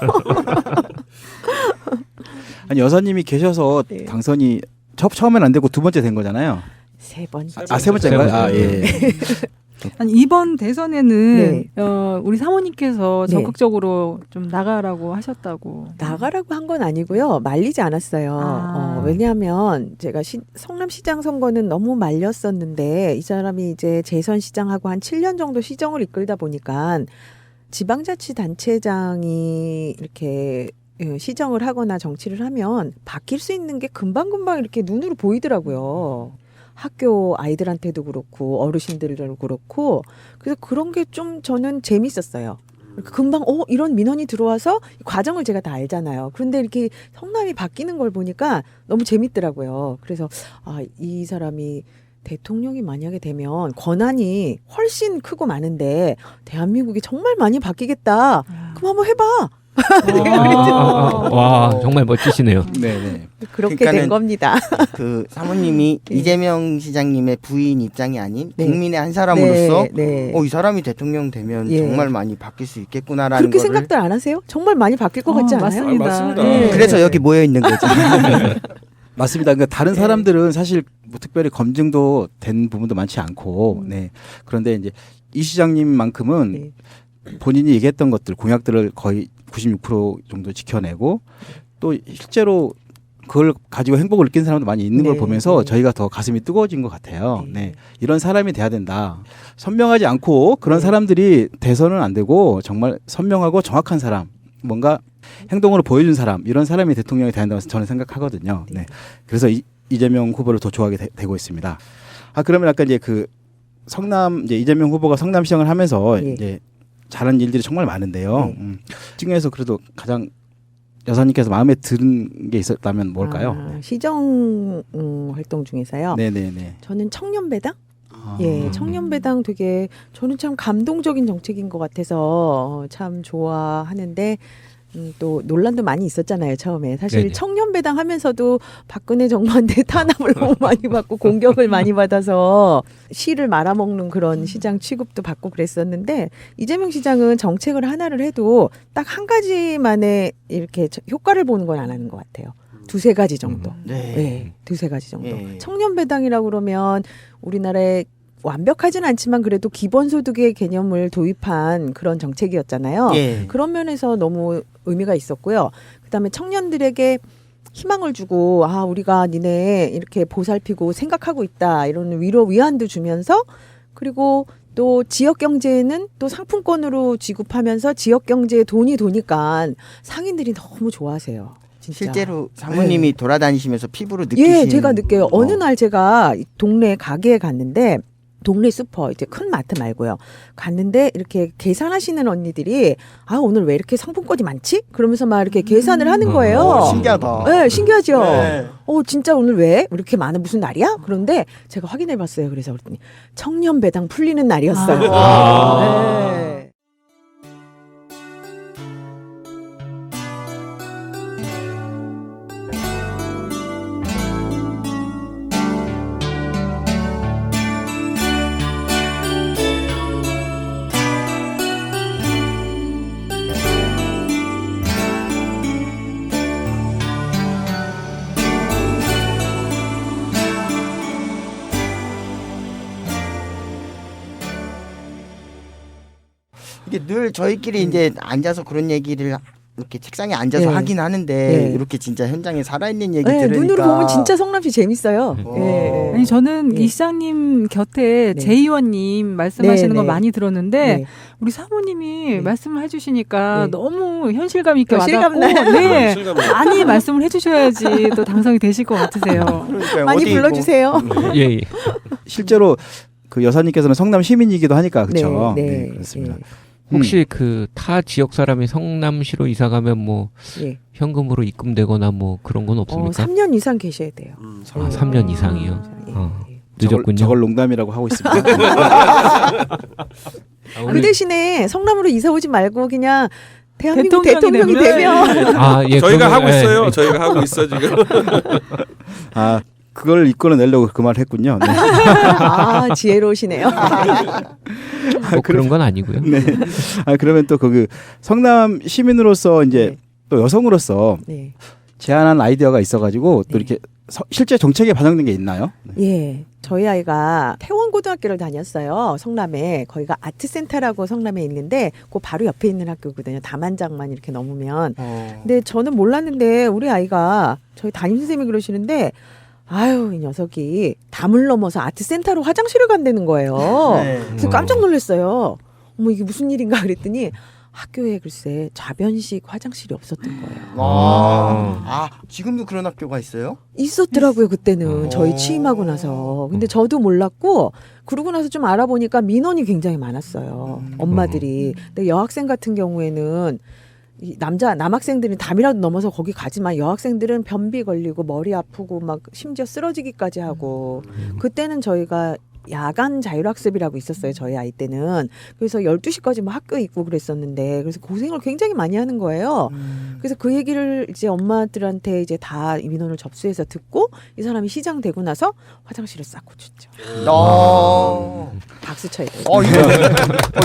아니 여사님이 계셔서 네. 당선이 처음엔 안 되고 두 번째 된 거잖아요. 세 번째. 아 세 번째인가요? 아 예. 아니, 이번 대선에는 네. 우리 사모님께서 네. 적극적으로 좀 나가라고 하셨다고. 나가라고 한 건 아니고요. 말리지 않았어요. 아. 왜냐하면 제가 성남시장 선거는 너무 말렸었는데 이 사람이 이제 재선시장하고 한 7년 정도 시정을 이끌다 보니까 지방자치단체장이 이렇게 시정을 하거나 정치를 하면 바뀔 수 있는 게 금방금방 이렇게 눈으로 보이더라고요. 학교 아이들한테도 그렇고 어르신들도 그렇고 그래서 그런 게 좀 저는 재밌었어요. 금방 이런 민원이 들어와서 이 과정을 제가 다 알잖아요. 그런데 이렇게 성남이 바뀌는 걸 보니까 너무 재밌더라고요. 그래서 이 사람이 대통령이 만약에 되면 권한이 훨씬 크고 많은데 대한민국이 정말 많이 바뀌겠다. 그럼 한번 해봐. 와 정말 멋지시네요. 네네. 그렇게 그러니까는 된 겁니다. 그 사모님이 네. 이재명 시장님의 부인 입장이 아닌 네. 국민의 한 사람으로서 네. 이 사람이 대통령 되면 예. 정말 많이 바뀔 수 있겠구나라는 그렇게 거를 생각들 안 하세요? 정말 많이 바뀔 것 같지 않아요? 맞습니다. 맞습니다. 네. 그래서 여기 모여 있는 거죠. 맞습니다. 그러니까 다른 네. 사람들은 사실 뭐 특별히 검증도 된 부분도 많지 않고, 네. 그런데 이제 이 시장님만큼은 네. 본인이 얘기했던 것들, 공약들을 거의 96% 정도 지켜내고 또 실제로 그걸 가지고 행복을 느낀 사람도 많이 있는 걸 네. 보면서 네. 저희가 더 가슴이 뜨거워진 것 같아요. 네. 네. 이런 사람이 돼야 된다. 선명하지 않고 그런 네. 사람들이 돼서는 안 되고 정말 선명하고 정확한 사람, 뭔가 행동으로 보여준 사람, 이런 사람이 대통령이 돼야 한다고 저는 생각하거든요. 네. 그래서 이재명 후보를 더 좋아하게 되고 있습니다. 그러면 아까 이제 그 성남 이제 이재명 후보가 성남시장을 하면서 네. 이제 잘한 일들이 정말 많은데요. 네. 중에서 그래도 가장 여사님께서 마음에 드는 게 있었다면 뭘까요? 시정 활동 중에서요. 네네네. 저는 청년배당? 아. 예, 청년배당 되게 저는 참 감동적인 정책인 것 같아서 참 좋아하는데 또 논란도 많이 있었잖아요, 처음에. 사실 네네. 청년배당 하면서도 박근혜 정부한테 탄압을 너무 많이 받고 공격을 많이 받아서 씨를 말아먹는 그런 시장 취급도 받고 그랬었는데 이재명 시장은 정책을 하나를 해도 딱 한 가지만에 이렇게 효과를 보는 건 안 하는 것 같아요. 두세 가지 정도. 네. 네, 두세 가지 정도. 예. 청년배당이라고 그러면 우리나라에 완벽하진 않지만 그래도 기본소득의 개념을 도입한 그런 정책이었잖아요. 예. 그런 면에서 너무 의미가 있었고요. 그다음에 청년들에게 희망을 주고 우리가 니네 이렇게 보살피고 생각하고 있다 이런 위로 위안도 주면서 그리고 또 지역 경제는 또 상품권으로 지급하면서 지역 경제에 돈이 도니까 상인들이 너무 좋아하세요. 진짜. 실제로 사모님이 돌아다니시면서 피부로 느끼시는 예, 제가 느껴요. 어느 날 제가 동네 가게에 갔는데 동네 슈퍼 이제 큰 마트 말고요. 갔는데 이렇게 계산하시는 언니들이 아 오늘 왜 이렇게 상품권이 많지? 그러면서 막 이렇게 계산을 하는 거예요. 신기하다. 네, 신기하죠. 네. 진짜 오늘 왜 이렇게 많은 무슨 날이야? 그런데 제가 확인해봤어요. 그래서 그랬더니 청년 배당 풀리는 날이었어요. 네. 이게 늘 저희끼리 이제 앉아서 그런 얘기를 이렇게 책상에 앉아서 네. 하긴 하는데 네. 이렇게 진짜 현장에 살아있는 얘기 네, 들으니까 눈으로 보면 진짜 성남시 재밌어요. 네. 아니 저는 네. 이 시장님 곁에 네. 제 의원님 말씀하시는 네, 거 네. 많이 들었는데 네. 우리 사모님이 네. 말씀을 해주시니까 네. 너무 현실감 있게 실감 와닿고 나요. 네. 실감이 나요. 많이 말씀을 해주셔야지 또 당선이 되실 것 같으세요. 그러니까요. 많이 어디 불러주세요. 예, 예. 실제로 그 여사님께서는 성남 시민이기도 하니까 그렇죠. 네, 네, 네, 그렇습니다. 혹시 그 타 지역 사람이 성남시로 이사 가면 뭐 예. 현금으로 입금되거나 뭐 그런 건 없습니까? 3년 이상 계셔야 돼요. 아, 3년 이상이요. 예. 어. 예. 늦었군요. 저걸 농담이라고 하고 있습니다. 그 대신에 성남으로 이사 오지 말고 그냥 대한민국 대통령이 대통령이 되면 아, 예, 저희가 그건- 하고 예, 있어요. 예. 저희가 하고 있어 지금. 아 그걸 이끌어내려고 그 말을 했군요. 네. 아 지혜로우시네요. 뭐 그런 건 아니고요. 네. 아 그러면 또 그 성남 시민으로서 이제 네. 또 여성으로서 네. 제안한 아이디어가 있어가지고 또 네. 이렇게 실제 정책에 반영된 게 있나요? 예. 저희 아이가 태원고등학교를 다녔어요. 성남에. 거기가 아트센터라고 성남에 있는데 그 바로 옆에 있는 학교거든요. 담한장만 이렇게 넘으면. 근데 저는 몰랐는데 우리 아이가 저희 담임선생님이 그러시는데 아유 이 녀석이 담을 넘어서 아트센터로 화장실을 간다는 거예요. 네. 그래서 깜짝 놀랐어요. 어머 이게 무슨 일인가 그랬더니 학교에 글쎄 좌변식 화장실이 없었던 거예요. 아 지금도 그런 학교가 있어요? 있었더라고요 그때는 저희 오. 취임하고 나서. 근데 저도 몰랐고 그러고 나서 좀 알아보니까 민원이 굉장히 많았어요. 엄마들이. 근데 여학생 같은 경우에는 이 남학생들은 담이라도 넘어서 거기 가지만 여학생들은 변비 걸리고 머리 아프고 막 심지어 쓰러지기까지 하고 그때는 저희가 야간 자율학습이라고 있었어요. 저희 아이 때는. 그래서 12시까지 뭐 학교에 있고 그랬었는데 그래서 고생을 굉장히 많이 하는 거예요. 그래서 그 얘기를 이제 엄마들한테 이제 다 민원을 접수해서 듣고 이 사람이 시장 되고 나서 화장실을 싹 고쳤죠. 박수 쳐야 돼요.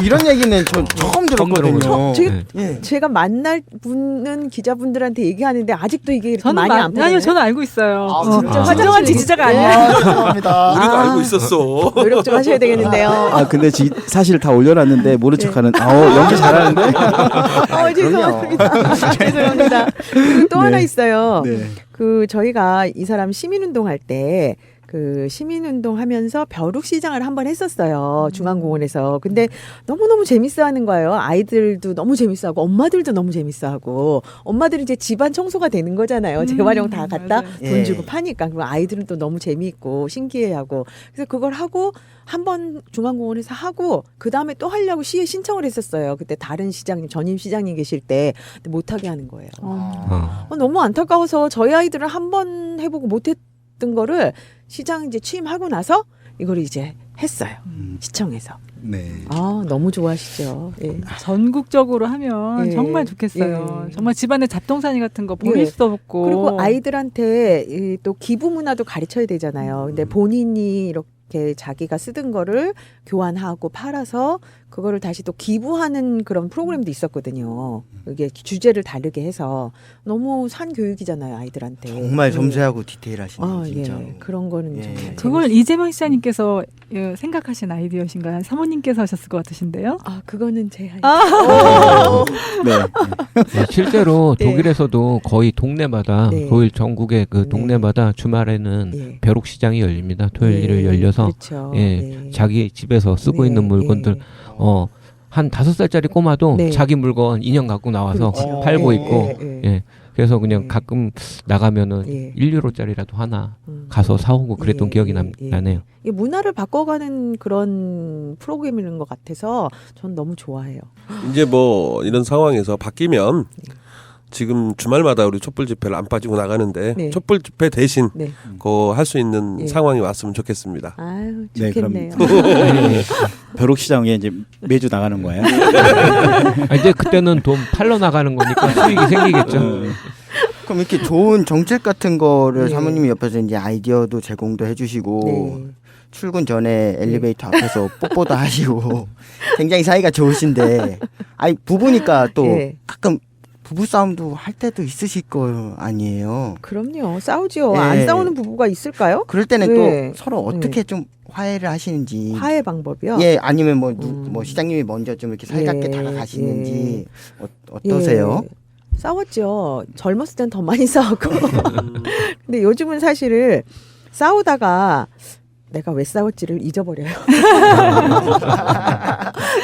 이런 얘기는 저 처음 들었거든요. 제가 만날 분은 기자분들한테 얘기하는데 아직도 이게 이렇게 저는 많이 안 아니요 보여요. 저는 알고 있어요. 진짜 진정한 지지자가 아니야. 죄송합니다. 우리도 알고 있었어. 노력 좀 하셔야 되겠는데요. 아 근데 사실 다 올려놨는데 모른 척하는. 연기 잘하는데. 죄송합니다. 죄송합니다. 그리고 또 네. 하나 있어요. 네. 그 저희가 이 사람 시민운동 할 때 그 시민운동 하면서 벼룩시장을 한번 했었어요. 중앙공원에서. 근데 너무너무 재밌어하는 거예요. 아이들도 너무 재밌어하고 엄마들도 너무 재밌어하고 엄마들은 이제 집안 청소가 되는 거잖아요. 재활용 다 갖다 맞아요. 돈 예. 주고 파니까. 그리고 아이들은 또 너무 재미있고 신기해하고. 그래서 그걸 하고 한번 중앙공원에서 하고 그 다음에 또 하려고 시에 신청을 했었어요. 그때 다른 시장님 전임 시장님 계실 때 근데 못하게 하는 거예요. 너무 안타까워서 저희 아이들은 한 번 해보고 못했던 거를 시장 이제 취임하고 나서 이걸 이제 했어요. 시청에서. 네. 아 너무 좋아하시죠. 예. 전국적으로 하면 예. 정말 좋겠어요. 예. 정말 집안에 잡동사니 같은 거 버릴 예. 수도 없고. 그리고 아이들한테 또 기부 문화도 가르쳐야 되잖아요. 근데 본인이 이렇게 자기가 쓰던 거를 교환하고 팔아서 그거를 다시 또 기부하는 그런 프로그램도 있었거든요. 이게 주제를 다르게 해서 너무 산 교육이잖아요, 아이들한테. 정말 예. 섬세하고 디테일하시네요, 진짜. 예. 그런 거는 예. 정말 그걸 재밌어요. 이재명 시장님께서 생각하신 아이디어신가요? 사모님께서 하셨을 것 같으신데요? 그거는 제 네. 네, 실제로 네. 독일에서도 거의 동네마다 네. 독일 전국의 그 네. 동네마다 주말에는 예. 벼룩 시장이 열립니다. 토요일 일요일 열려서 그렇죠. 예, 자기 집에서 쓰고 네, 있는 물건들 예. 한 5살짜리 꼬마도 네. 자기 물건 인형 갖고 나와서 그렇죠. 팔고 예, 있고 예, 예. 예. 그래서 그냥 예. 가끔 나가면은 예. 1유로짜리라도 하나 음. 가서 사오고 그랬던 예, 기억이 예. 나네요. 이게 문화를 바꿔가는 그런 프로그램인 것 같아서 전 너무 좋아해요. 이제 뭐 이런 상황에서 바뀌면 지금 주말마다 우리 촛불 집회를 안 빠지고 나가는데 네. 촛불 집회 대신 네. 그 할 수 있는 예. 상황이 왔으면 좋겠습니다. 아유 네, 그럼 좋겠네요. 벼룩시장에 이제 매주 나가는 거예요. 아, 이제 그때는 돈 팔러 나가는 거니까 수익이 생기겠죠. 그럼 이렇게 좋은 정책 같은 거를 네. 사모님이 옆에서 이제 아이디어도 제공도 해주시고 네. 출근 전에 엘리베이터 앞에서 뽀뽀도 하시고 굉장히 사이가 좋으신데 아니 부부니까 또 예. 가끔 부부 싸움도 할 때도 있으실 거 아니에요. 그럼요. 싸우죠. 예. 안 싸우는 부부가 있을까요? 그럴 때는 네. 또 서로 어떻게 좀 화해를 하시는지. 화해 방법이요. 예, 아니면 뭐 시장님이 먼저 좀 이렇게 살갑게 예, 다가가시는지 어떠세요? 예. 싸웠죠. 젊었을 땐 더 많이 싸웠고. 근데 요즘은 사실을 싸우다가 내가 왜 싸웠지를 잊어버려요.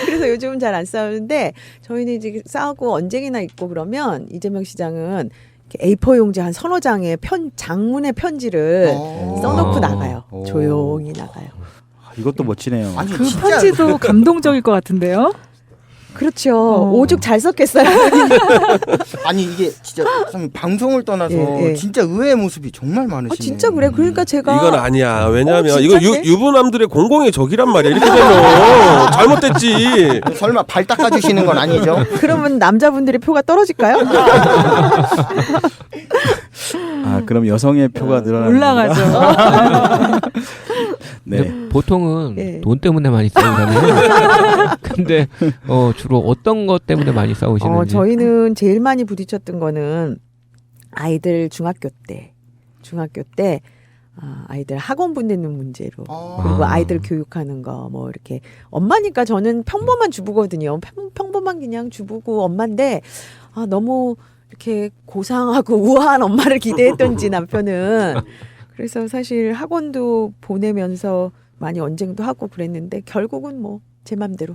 그래서 요즘은 잘 안 싸우는데 저희는 이제 싸우고 언쟁이나 있고 그러면 이재명 시장은 이렇게 A4 용지 한 서너 장의 장문의 편지를 써놓고 아. 나가요. 오. 조용히 나가요. 이것도 멋지네요. 아니 그 진짜 편지도 감동적일 것 같은데요. 그렇죠. 오죽 잘 썼겠어요. 아니 이게 진짜 선생님, 방송을 떠나서 예, 예. 진짜 의외의 모습이 정말 많으시네요. 진짜 그래. 그러니까 제가 이건 아니야. 왜냐하면 이거 진짜인데? 유부남들의 공공의 적이란 말이야. 이렇게 되면 잘못됐지. 설마 발 닦아주시는 건 아니죠? 그러면 남자분들의 표가 떨어질까요? 아, 그럼 여성의 표가 늘어나는 올라가죠. 네. 근데 보통은 예. 돈 때문에 많이 싸우잖아요. 근데 주로 어떤 것 때문에 많이 싸우시는지. 저희는 제일 많이 부딪혔던 거는 아이들 중학교 때 아이들 학원 보내는 문제로 그리고 아. 아이들 교육하는 거 뭐 이렇게 엄마니까 저는 평범한 주부거든요. 평범한 그냥 주부고 엄마인데 너무 이렇게 고상하고 우아한 엄마를 기대했던지 남편은 그래서 사실 학원도 보내면서 많이 언쟁도 하고 그랬는데 결국은 뭐 제 맘대로.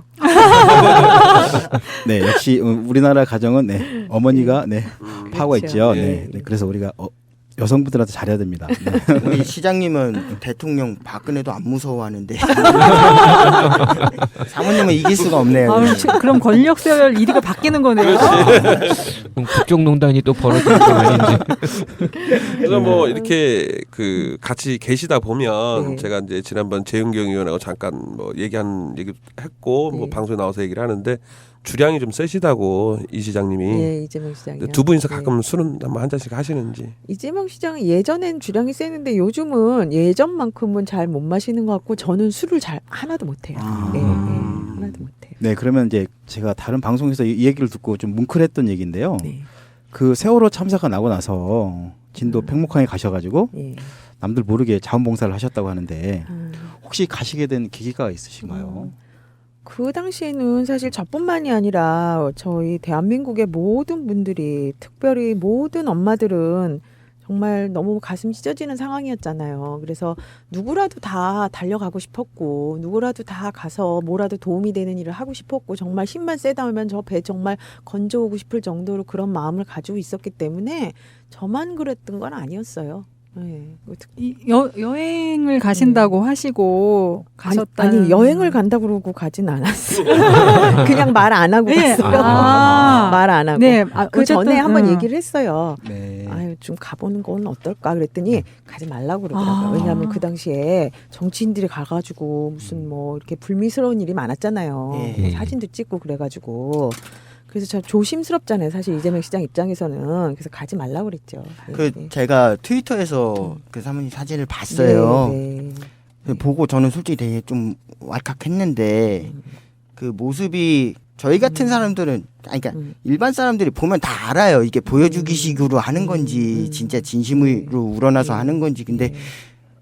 네, 역시 우리나라 가정은 네, 어머니가 네, 파워가 그렇죠. 있죠. 예. 네, 네, 그래서 우리가 여성분들한테 잘해야 됩니다. 네. 우리 시장님은 대통령 박근혜도 안 무서워하는데 사모님은 이길 수가 없네요. 그럼 권력서열 1위가 바뀌는 거네요. 그럼 국정농단이 또 벌어지는 거 아닌지. 그래서 뭐 이렇게 그 같이 계시다 보면 네. 제가 이제 지난번 재윤경 의원하고 잠깐 뭐 얘기한 얘기도 했고 뭐 네. 방송에 나와서 얘기를 하는데 주량이 좀 세시다고 이 시장님이. 예, 이재명 시장이요. 두 분이서 네. 가끔 술은 한 잔씩 하시는지. 이재명 시장은 예전엔 주량이 세는데 요즘은 예전만큼은 잘 못 마시는 것 같고 저는 술을 잘 하나도 못해요. 예, 하나도 못해요. 네, 그러면 이제 제가 다른 방송에서 이 얘기를 듣고 좀 뭉클했던 얘기인데요. 네. 그 세월호 참사가 나고 나서 진도 팽목항에 가셔가지고 예. 남들 모르게 자원봉사를 하셨다고 하는데 아, 혹시 가시게 된 계기가 있으신가요? 그 당시에는 사실 저뿐만이 아니라 저희 대한민국의 모든 분들이 특별히 모든 엄마들은 정말 너무 가슴 찢어지는 상황이었잖아요. 그래서 누구라도 다 달려가고 싶었고 누구라도 다 가서 뭐라도 도움이 되는 일을 하고 싶었고 정말 힘만 세다면 저 배 정말 건져오고 싶을 정도로 그런 마음을 가지고 있었기 때문에 저만 그랬던 건 아니었어요. 네. 여행을 가신다고 하시고 가셨다. 아니 여행을 간다고 그러고 가진 않았어요. 그냥 말 안 하고 네. 갔어요. 아. 말 안 하고. 네. 그 전에 어쨌든, 한번 얘기를 했어요. 네. 아유 좀 가보는 건 어떨까 그랬더니 가지 말라고 그러더라고요. 아. 왜냐하면 그 당시에 정치인들이 가가지고 무슨 뭐 이렇게 불미스러운 일이 많았잖아요. 예. 사진도 찍고 그래가지고 그래서 저 조심스럽잖아요. 사실 이재명 시장 입장에서는 그래서 가지 말라고 그랬죠. 그 네. 제가 트위터에서 그 사모님 사진을 봤어요. 네, 네. 보고 저는 솔직히 되게 좀 왈칵했는데 그 모습이 저희 같은 사람들은 아니 그러니까 일반 사람들이 보면 다 알아요. 이게 보여주기식으로 하는 건지 진짜 진심으로 우러나서 하는 건지. 근데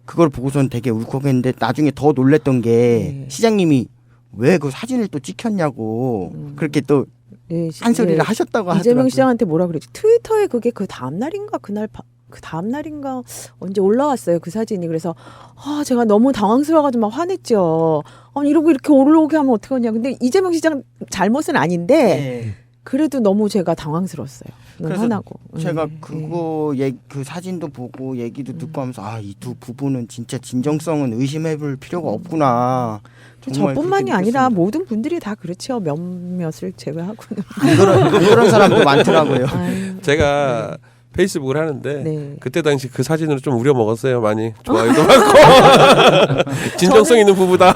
그걸 보고선 되게 울컥했는데 나중에 더 놀랬던 게 시장님이 왜 그 사진을 또 찍혔냐고 그렇게 또 한 네, 소리를 네. 하셨다고 하더라고요. 이재명 시장한테 뭐라 그랬지? 트위터에 그게 그 다음 날인가 그날 그 다음 날인가 언제 올라왔어요 그 사진이. 그래서 제가 너무 당황스러워가지고 막 화냈죠. 아니 이러고 이렇게 올라오게 하면 어떡하냐. 근데 이재명 시장 잘못은 아닌데 네. 그래도 너무 제가 당황스러웠어요. 너무 그래서 화나고. 제가 그거 그 사진도 보고 얘기도 듣고 하면서 이 두 부부는 진짜 진정성은 의심해볼 필요가 없구나. 정말 저뿐만이 그렇게 아니라 느꼈습니다. 모든 분들이 다 그렇죠. 몇몇을 제외하고는. 안 그런 사람도 많더라고요. 아유, 제가 페이스북을 하는데 네. 그때 당시 그 사진으로 좀 우려 먹었어요. 많이 좋아요도 많고 진정성 있는 부부다.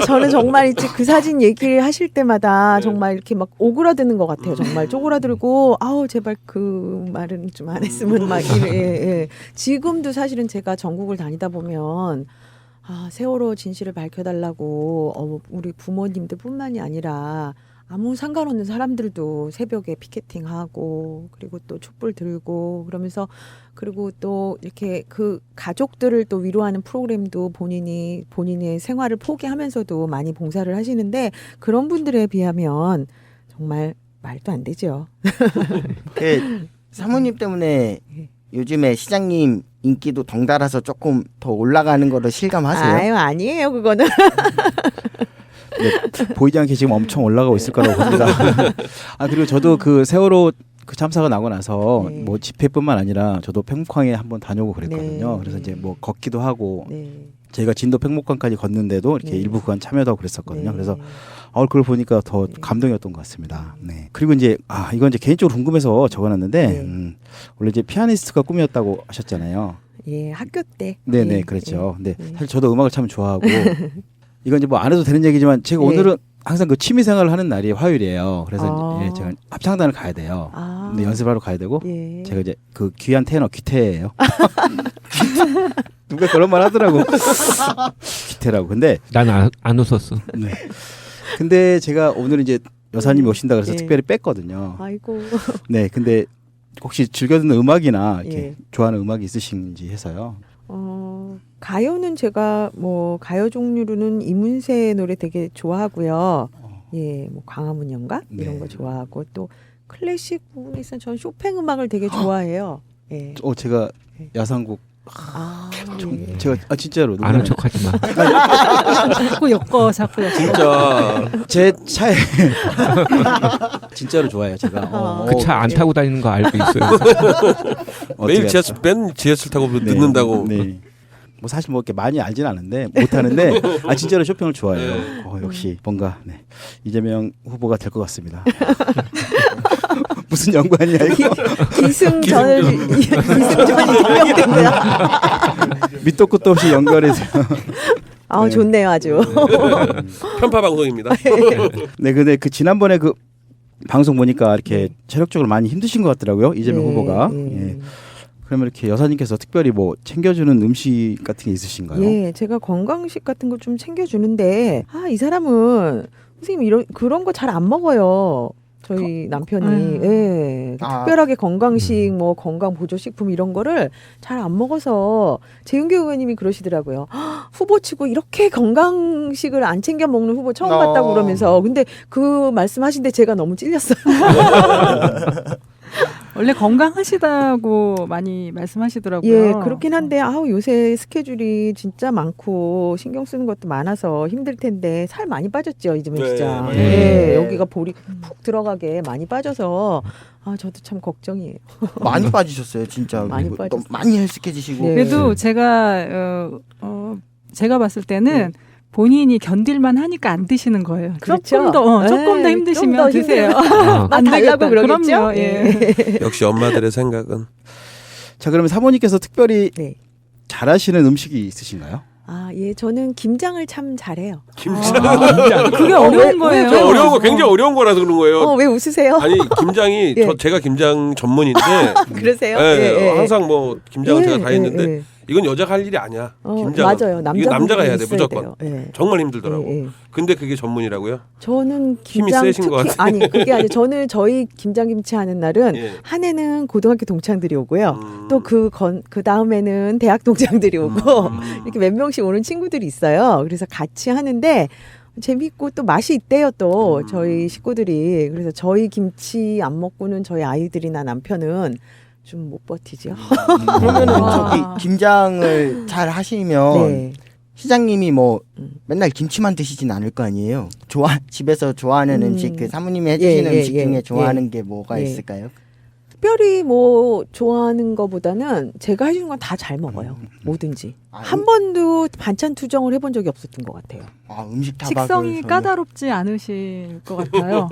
저는 정말 이제 그 사진 얘기를 하실 때마다 정말 이렇게 막 오그라드는 것 같아요. 정말 쪼그라들고 제발 그 말은 좀 안 했으면 막 이래. 예. 지금도 사실은 제가 전국을 다니다 보면 세월호 진실을 밝혀달라고 우리 부모님들뿐만이 아니라 아무 상관없는 사람들도 새벽에 피켓팅하고 그리고 또 촛불 들고 그러면서 그리고 또 이렇게 그 가족들을 또 위로하는 프로그램도 본인의 생활을 포기하면서도 많이 봉사를 하시는데 그런 분들에 비하면 정말 말도 안 되죠. 사모님 때문에 요즘에 시장님 인기도 덩달아서 조금 더 올라가는 거를 실감하세요? 아니에요 그거는. 네, 보이지 않게 지금 엄청 올라가고 있을 거라고 봅니다. 그리고 저도 그 세월호 그 참사가 나고 나서 네. 뭐 집회뿐만 아니라 저도 팽목항에 한번 다녀오고 그랬거든요. 네. 그래서 이제 뭐 걷기도 하고 네. 저희가 진도 팽목항까지 걷는데도 이렇게 네. 일부 구간 참여도 하고 그랬었거든요. 네. 그래서 그걸 보니까 더 감동이었던 것 같습니다. 네. 그리고 이제 이건 이제 개인적으로 궁금해서 적어놨는데 네. 원래 이제 피아니스트가 꿈이었다고 하셨잖아요. 예, 학교 때. 네네 예, 그렇죠. 근데 예. 사실 저도 음악을 참 좋아하고 이건 이제 뭐 안 해도 되는 얘기지만 제가 예. 오늘은 항상 그 취미 생활을 하는 날이 화요일이에요. 그래서 이제 제가 합창단을 가야 돼요. 근데 연습하러 가야 되고 예. 제가 이제 그 귀한 테너 귀태예요. 누가 그런 말 하더라고. 귀태라고. 근데 난 안 웃었어. 네. 근데 제가 오늘 이제 여사님이 오신다 그래서 예. 특별히 뺐거든요. 아이고. 네. 근데 혹시 즐겨 듣는 음악이나 이렇게 예. 좋아하는 음악이 있으신지 해서요. 가요는 제가 뭐 가요 종류로는 이문세 노래 되게 좋아하고요. 예, 뭐 광화문 연가 이런 네. 거 좋아하고 또 클래식 부분에 있어서 전 쇼팽 음악을 되게 좋아해요. 예. 제가 야상곡 예. 제가 진짜로 아는 척하지 마. 자꾸 엮어. 진짜 제 차에 진짜로 좋아해요 제가. 그 차 안 타고 다니는 거 알고 있어요. 매일 지하철 타고 듣는다고. 네. 뭐 사실 뭐 이렇게 많이 알진 않은데 못 하는데 진짜로 쇼핑을 좋아해요. 역시 뭔가 이재명 후보가 될 것 같습니다. 무슨 연관이야 이거? 기승전이 증명되고요. 밑도 끝도 없이 연결해서. 네. 좋네요 아주. 편파 방송입니다. 네, 근데 그 지난번에 그 방송 보니까 이렇게 체력적으로 많이 힘드신 것 같더라고요 이재명 후보가. 예. 그러면 이렇게 여사님께서 특별히 뭐 챙겨주는 음식 같은 게 있으신가요? 예, 제가 건강식 같은 걸 좀 챙겨주는데 이 사람은 선생님 그런 거 잘 안 먹어요. 저희 남편이 예, 특별하게 건강식 뭐 건강 보조식품 이런 거를 잘 안 먹어서 재윤기 의원님이 그러시더라고요. 후보치고 이렇게 건강식을 안 챙겨 먹는 후보 처음 봤다고 그러면서 근데 그 말씀하신데 제가 너무 찔렸어요. 원래 건강하시다고 많이 말씀하시더라고요. 예, 그렇긴 한데 요새 스케줄이 진짜 많고 신경 쓰는 것도 많아서 힘들 텐데 살 많이 빠졌죠 이재명 네, 시장. 맞아요. 예, 여기가 볼이 푹 들어가게 많이 빠져서 저도 참 걱정이에요. 많이 빠지셨어요, 진짜. 많이 또 빠졌어요. 많이 헬스케지시고. 네. 그래도 제가 봤을 때는 본인이 견딜만 하니까 안 드시는 거예요. 그렇죠. 조금 더 힘드시면 좀 더 드세요. 안 달라고 그러겠죠? 그럼요. 예. 역시 엄마들의 생각은 자, 그러면 사모님께서 특별히 네. 잘하시는 음식이 있으신가요? 예, 저는 김장을 참 잘해요. 김장. 그게 어려운 거예요. 저 어려운 거 굉장히 어려운 거라서 그런 거예요. 왜 웃으세요? 아니 김장이 예. 제가 김장 전문인데 그러세요? 예, 항상 뭐 김장은 제가 다 했는데 예. 이건 여자가 할 일이 아니야. 김장. 맞아요. 이거 남자가 해야 돼 있어야 무조건. 돼요. 예. 정말 힘들더라고. 예, 예. 근데 그게 전문이라고요? 저는 힘이 김장 세신 것 특히 같아요. 아니 그게 아니라 저는 저희 김장김치 하는 날은 예. 한 해는 고등학교 동창들이 오고요. 음. 또 그 다음에는 대학 동창들이 오고 이렇게 몇 명씩 오는 친구들이 있어요. 그래서 같이 하는데 재밌고 또 맛이 있대요. 또 저희 식구들이 그래서 저희 김치 안 먹고는 저희 아이들이나 남편은 좀 못 버티죠. 그러면은 와. 저기 김장을 잘 하시면 네. 시장님이 뭐 음. 맨날 김치만 드시진 않을 거 아니에요. 집에서 좋아하는 음식 그 사모님이 예, 해주시는 예, 음식 예, 중에 좋아하는 예. 게 뭐가 예. 있을까요? 특별히 뭐 좋아하는 거보다는 제가 해주는 건 다 잘 먹어요. 뭐든지. 아, 한 번도 반찬 투정을 해본 적이 없었던 것 같아요. 음식 타박을 식성이 저는- 까다롭지 않으실 것 같아요.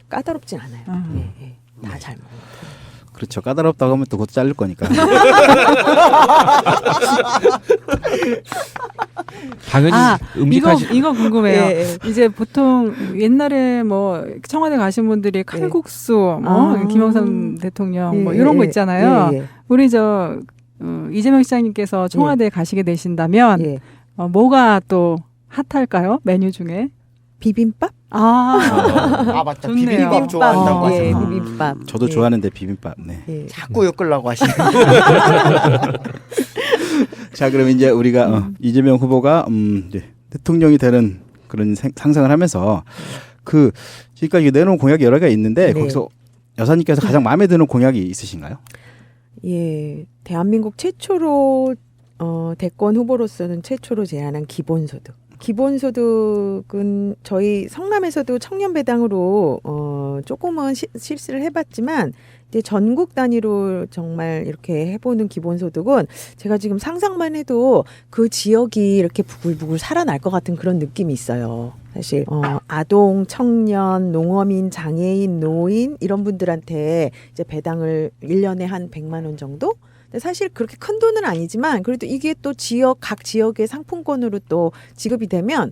까다롭진 않아요. 음. 예, 예. 다 잘 먹어요. 그렇죠. 까다롭다고 하면 또 그것도 자를 거니까. 당연히 음식하시 이거 궁금해요. 예, 이제 보통 옛날에 뭐 청와대 가신 분들이 칼국수, 뭐 아. 김영삼 대통령 뭐 예, 이런 거 예, 있잖아요. 예, 우리 이재명 시장님께서 청와대 가시게 되신다면 예. 뭐가 또 핫할까요? 메뉴 중에? 비빔밥? 맞다. 좋네요. 비빔밥 좋아한다고 예, 하셨나? 비빔밥. 저도 예. 좋아하는데 비빔밥. 네. 예. 자꾸 엮으려고 하시는. 자, 그럼 이제 우리가 이재명 후보가 이제 대통령이 되는 그런 상상을 하면서 그 지금까지 내놓은 공약이 여러 개가 있는데 네. 거기서 여사님께서 가장 마음에 드는 공약이 있으신가요? 예, 대한민국 최초로 대권 후보로서는 최초로 제안한 기본소득. 기본소득은 저희 성남에서도 청년 배당으로 조금은 실시를 해봤지만 이제 전국 단위로 정말 이렇게 해보는 기본소득은 제가 지금 상상만 해도 그 지역이 이렇게 부글부글 살아날 것 같은 그런 느낌이 있어요. 사실 아동, 청년, 농어민, 장애인, 노인 이런 분들한테 이제 배당을 1년에 한 100만 원 정도? 근데 사실 그렇게 큰 돈은 아니지만 그래도 이게 또 각 지역의 상품권으로 또 지급이 되면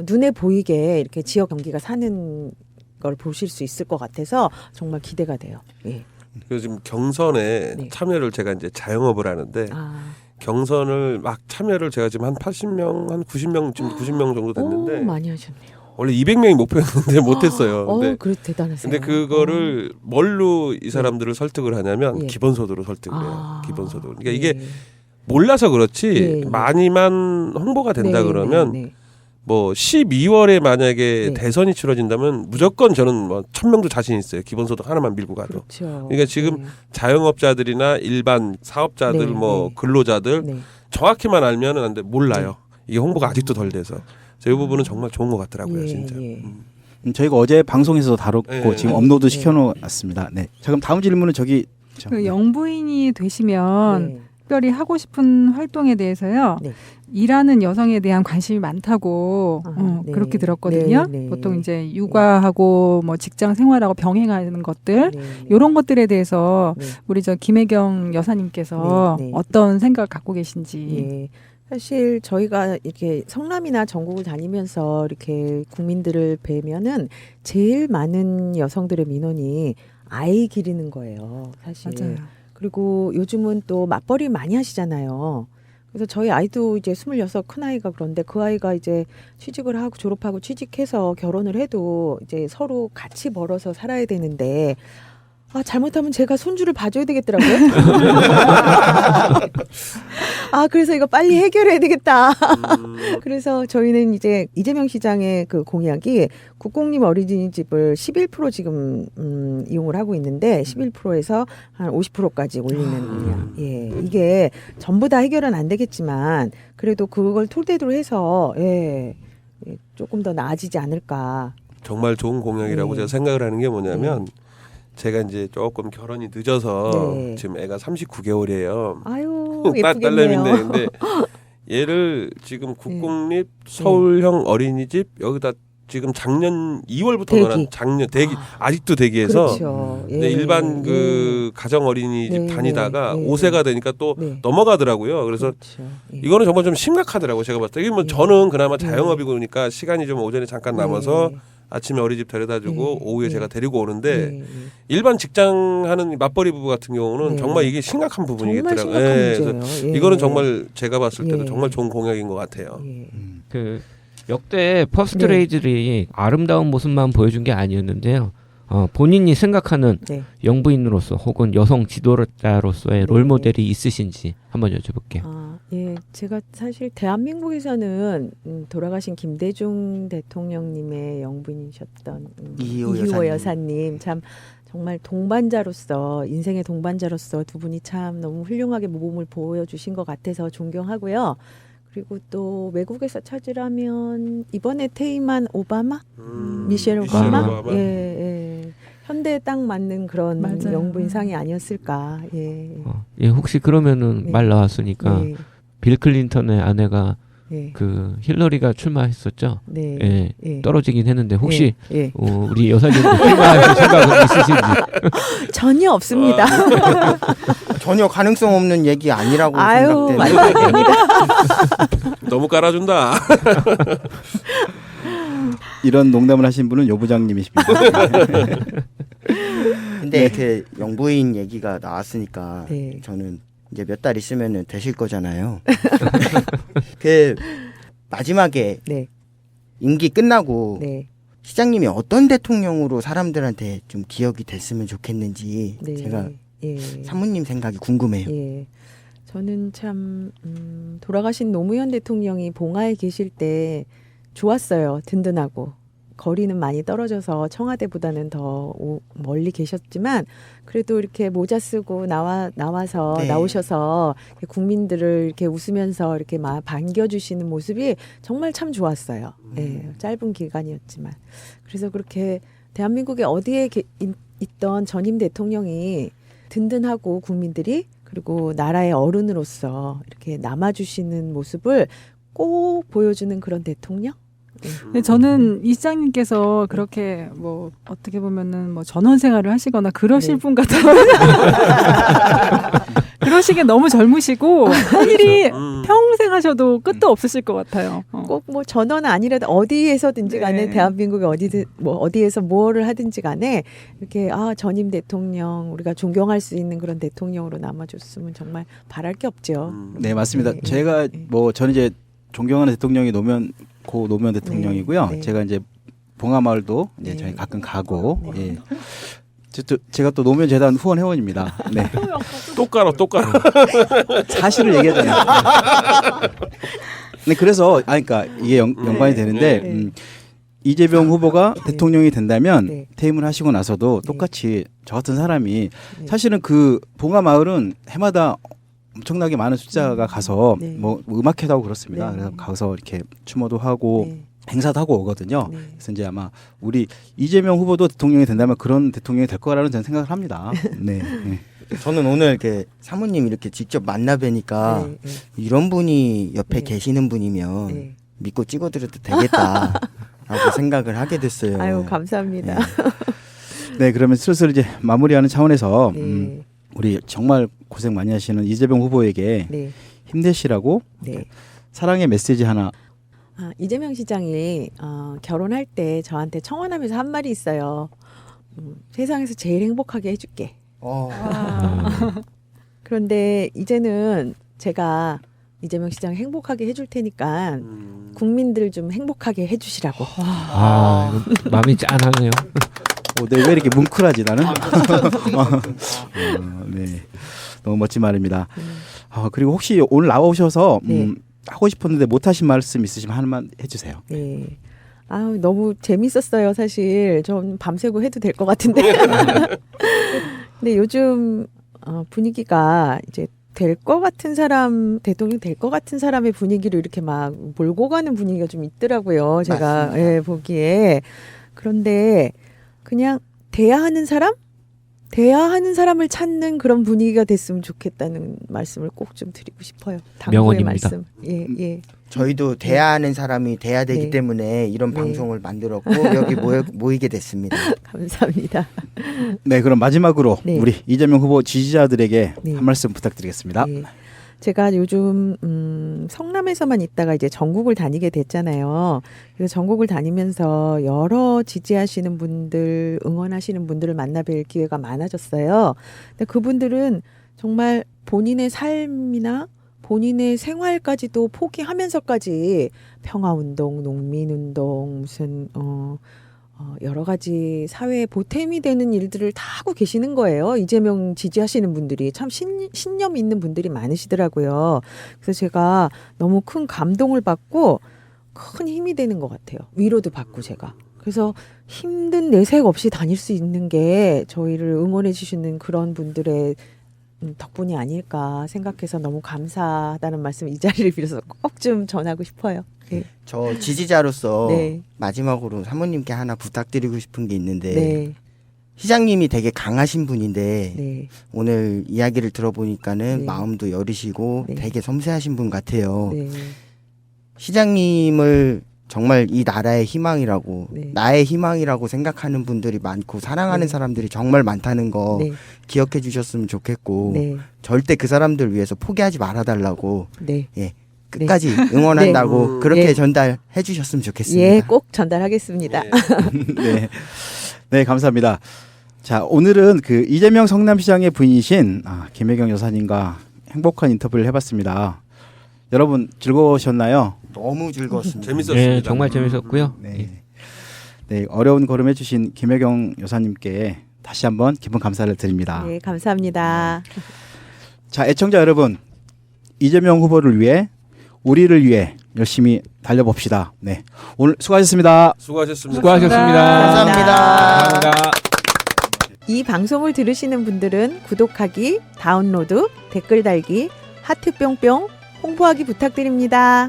눈에 보이게 이렇게 지역 경기가 사는 걸 보실 수 있을 것 같아서 정말 기대가 돼요. 예. 그래서 지금 경선에 네. 참여를 제가 이제 자영업을 하는데 아, 경선을 막 참여를 제가 지금 한 80명, 한 90명 지금 90명 정도 됐는데 오, 많이 하셨네요. 원래 200명이 목표였는데 못했어요. 근데 그래 대단하세요. 근데 그거를 뭘로 이 사람들을 설득을 하냐면 예. 기본소득으로 설득을 해요. 아, 기본소득. 그러니까 예. 이게 몰라서 그렇지 예, 예. 많이만 홍보가 된다 네, 그러면 네, 네. 뭐 12월에 만약에 네. 대선이 치러진다면 무조건 저는 뭐 1000명도 자신 있어요. 기본소득 하나만 밀고 가도. 그렇죠. 그러니까 지금 자영업자들이나 일반 사업자들 네, 뭐 네. 근로자들 네. 정확히만 알면은 안 돼. 몰라요. 이게 홍보가 아직도 덜 돼서. 그래서 이 부분은 정말 좋은 것 같더라고요, 예, 진짜. 예. 저희가 어제 방송에서도 다뤘고 네. 지금 업로드 시켜놓았습니다. 네. 자, 그럼 다음 질문은 저기 그 영부인이 되시면 네. 특별히 하고 싶은 활동에 대해서요. 네. 일하는 여성에 대한 관심이 많다고 네. 그렇게 들었거든요. 네, 네. 보통 이제 육아하고 뭐 직장 생활하고 병행하는 것들 네. 이런 것들에 대해서 네. 우리 김혜경 여사님께서 네, 네. 어떤 생각을 갖고 계신지. 예. 사실 저희가 이렇게 성남이나 전국을 다니면서 이렇게 국민들을 뵈면은 제일 많은 여성들의 민원이 아이 기르는 거예요. 사실. 맞아요. 그리고 요즘은 또 맞벌이 많이 하시잖아요. 그래서 저희 아이도 이제 26 큰아이가 그런데 그 아이가 이제 취직을 하고 졸업하고 취직해서 결혼을 해도 이제 서로 같이 벌어서 살아야 되는데 잘못하면 제가 손주를 봐줘야 되겠더라고요. 그래서 이거 빨리 해결해야 되겠다. 그래서 저희는 이제 이재명 시장의 그 공약이 국공립 어린이집을 11% 지금 이용을 하고 있는데 11%에서 한 50%까지 올리는 공약. 예, 이게 전부 다 해결은 안 되겠지만 그래도 그걸 토대로 해서 조금 더 나아지지 않을까. 정말 좋은 공약이라고 네. 제가 생각을 하는 게 뭐냐면 제가 이제 조금 결혼이 늦어서 네. 지금 애가 39개월이에요. 아유, 딸내미인데 예쁘겠네요. 근데 얘를 지금 국공립 서울형 어린이집 여기다 지금 작년 2월부터 대기. 넣어놨 작년 대기 아직도 대기해서 그렇죠. 근데 일반 그 가정 어린이집 네, 다니다가 네. 5세가 되니까 또 네. 넘어가더라고요. 그래서 그렇죠. 예. 이거는 정말 좀 심각하더라고요. 제가 봤을 때. 이게 뭐 네. 저는 그나마 네. 자영업이고 그러니까 시간이 좀 오전에 잠깐 남아서 네. 아침에 어린이집 데려다주고 네. 오후에 네. 제가 데리고 오는데 네. 일반 직장 하는 맞벌이 부부 같은 경우는 네. 정말 이게 심각한 정말 부분이겠더라고요. 심각한 그래서 문제예요. 예. 이거는 정말 제가 봤을 때도 예. 정말 좋은 공약인 것 같아요. 예. 그 역대 퍼스트 네. 레이들이 아름다운 모습만 보여준 게 아니었는데요. 본인이 생각하는 네. 영부인으로서 혹은 여성 지도자로서의 네. 롤 모델이 있으신지 한번 여쭤볼게요. 예, 제가 사실 대한민국에서는 돌아가신 김대중 대통령님의 영부인이셨던 이희호 이희호 여사님. 여사님 참 정말 동반자로서 인생의 동반자로서 두 분이 참 너무 훌륭하게 모범을 보여주신 것 같아서 존경하고요. 그리고 또 외국에서 찾으라면 이번에 퇴임한 오바마, 미셸 오바마, 예, 예. 현대에 딱 맞는 그런 맞아요. 영부인상이 아니었을까. 예, 예, 혹시 그러면은 네. 말 나왔으니까 예, 빌 클린턴의 아내가 예, 그 힐러리가 출마했었죠. 네, 예, 예. 떨어지긴 했는데 혹시 예, 예. 우리 여사님도 출마하실 생각은 있으신지? 전혀 없습니다. 전혀 가능성 없는 얘기 아니라고 아유, 생각되는. 말도 안 됩니다. 너무 깔아준다. 이런 농담을 하신 분은 요 부장님이십니다. 근데 그 영부인 얘기가 나왔으니까 네. 저는 이제 몇 달 있으면은 되실 거잖아요. 그 마지막에 네, 임기 끝나고 네, 시장님이 어떤 대통령으로 사람들한테 좀 기억이 됐으면 좋겠는지 네. 제가 예. 사모님 생각이 궁금해요. 예. 저는 참 돌아가신 노무현 대통령이 봉하에 계실 때 좋았어요. 든든하고 거리는 많이 떨어져서 청와대보다는 더 멀리 계셨지만 그래도 이렇게 모자 쓰고 나와서 네. 나오셔서 국민들을 이렇게 웃으면서 이렇게 막 반겨주시는 모습이 정말 참 좋았어요. 예, 짧은 기간이었지만 그래서 그렇게 대한민국의 어디에 있던 전임 대통령이 든든하고 국민들이 그리고 나라의 어른으로서 이렇게 남아주시는 모습을 꼭 보여주는 그런 대통령? 근데 저는 이 시장님께서 그렇게 뭐 어떻게 보면은 뭐 전원 생활을 하시거나 그러실 네. 분 같아요. 그러시기엔 너무 젊으시고 할 일이 평생 하셔도 끝도 없으실 것 같아요. 꼭 뭐 전원 아니라도 어디에서든지 간에 네. 대한민국의 어디에서 뭐를 하든지 간에 이렇게 전임 대통령 우리가 존경할 수 있는 그런 대통령으로 남아줬으면 정말 바랄 게 없죠. 네, 맞습니다. 네, 제가 네. 뭐 저는 이제 존경하는 대통령이 고 노무현 대통령이고요. 네. 제가 이제 봉하마을도 이제 네. 저희 가끔 가고 네. 예. 제가 또 노무현 재단 후원 회원입니다. 네. 또 깔아. 사실을 얘기하잖아요. 네, 그래서 그러니까 이게 연관이 되는데 네. 이재명 후보가 대통령이 된다면 네. 퇴임을 하시고 나서도 네. 똑같이 저 같은 사람이 네. 사실은 그 봉하마을은 해마다 엄청나게 많은 숫자가 가서 네. 뭐 음악회도 하고 그렇습니다. 네. 그래서 가서 이렇게 추모도 하고 네. 행사도 하고 오거든요. 네. 그래서 이제 아마 우리 이재명 후보도 대통령이 된다면 그런 대통령이 될 거라는 저는 생각을 합니다. 네. 네. 저는 오늘 이렇게 사모님 이렇게 직접 만나 뵈니까 네, 네. 이런 분이 옆에 네. 계시는 분이면 네. 믿고 찍어드려도 되겠다라고 생각을 하게 됐어요. 아유 감사합니다. 네, 그러면 슬슬 이제 마무리하는 차원에서 네. 우리 정말 고생 많이 하시는 이재명 후보에게 네. 힘내시라고 네. 사랑의 메시지 하나. 이재명 시장이 결혼할 때 저한테 청혼하면서 한 말이 있어요. 세상에서 제일 행복하게 해줄게. 그런데 이제는 제가 이재명 시장 행복하게 해줄 테니까 국민들 좀 행복하게 해주시라고. 이거 마음이 짠하네요. 네, 왜 이렇게 뭉클하지 나는? 네, 너무 멋진 말입니다. 그리고 혹시 오늘 나오셔서 네. 하고 싶었는데 못 하신 말씀 있으시면 하나만 해주세요. 네. 너무 재밌었어요. 사실 좀 밤새고 해도 될 것 같은데. 근데 요즘 분위기가 이제 될 것 같은 사람, 대통령 될 것 같은 사람의 분위기로 이렇게 막 몰고 가는 분위기가 좀 있더라고요. 제가 맞습니다. 보기에. 그런데 그냥 돼야 하는 사람을 찾는 그런 분위기가 됐으면 좋겠다는 말씀을 꼭 좀 드리고 싶어요. 당부의 명언입니다. 말씀. 예. 저희도 돼야 하는 사람이 돼야 되기 네. 때문에 이런 네. 방송을 만들었고 여기 모이게 됐습니다. 감사합니다. 네, 그럼 마지막으로 네. 우리 이재명 후보 지지자들에게 네. 한 말씀 부탁드리겠습니다. 예. 제가 요즘 성남에서만 있다가 이제 전국을 다니게 됐잖아요. 그래서 전국을 다니면서 여러 지지하시는 분들, 응원하시는 분들을 만나 뵐 기회가 많아졌어요. 근데 그분들은 정말 본인의 삶이나 본인의 생활까지도 포기하면서까지 평화운동, 농민운동, 무슨 여러 가지 사회에 보탬이 되는 일들을 다 하고 계시는 거예요. 이재명 지지하시는 분들이 참 신념 있는 분들이 많으시더라고요. 그래서 제가 너무 큰 감동을 받고 큰 힘이 되는 것 같아요. 위로도 받고 제가. 그래서 힘든 내색 없이 다닐 수 있는 게 저희를 응원해 주시는 그런 분들의 덕분이 아닐까 생각해서 너무 감사하다는 말씀 이 자리를 빌어서 꼭 좀 전하고 싶어요. 네. 저 지지자로서 네. 마지막으로 사모님께 하나 부탁드리고 싶은 게 있는데 네. 시장님이 되게 강하신 분인데 네. 오늘 이야기를 들어보니까는 네. 마음도 여리시고 네. 되게 섬세하신 분 같아요. 네. 시장님을 정말 이 나라의 희망이라고 네. 나의 희망이라고 생각하는 분들이 많고 사랑하는 네. 사람들이 정말 많다는 거 네. 기억해 주셨으면 좋겠고 네. 절대 그 사람들 위해서 포기하지 말아달라고 네. 끝까지 응원한다고 네. 그렇게 예. 전달해 주셨으면 좋겠습니다. 예, 꼭 전달하겠습니다. 네. 네, 감사합니다. 자, 오늘은 그 이재명 성남시장의 부인이신 김혜경 여사님과 행복한 인터뷰를 해봤습니다. 여러분 즐거우셨나요? 너무 즐거웠습니다. 재밌었습니다. 네, 정말 재밌었고요. 네. 네, 어려운 걸음 해주신 김혜경 여사님께 다시 한번 깊은 감사를 드립니다. 네, 감사합니다. 자, 애청자 여러분, 이재명 후보를 위해 우리를 위해 열심히 달려봅시다. 네, 오늘 수고하셨습니다. 수고하셨습니다. 수고하셨습니다. 감사합니다. 감사합니다. 이 방송을 들으시는 분들은 구독하기, 다운로드, 댓글 달기, 하트 뿅뿅, 홍보하기 부탁드립니다.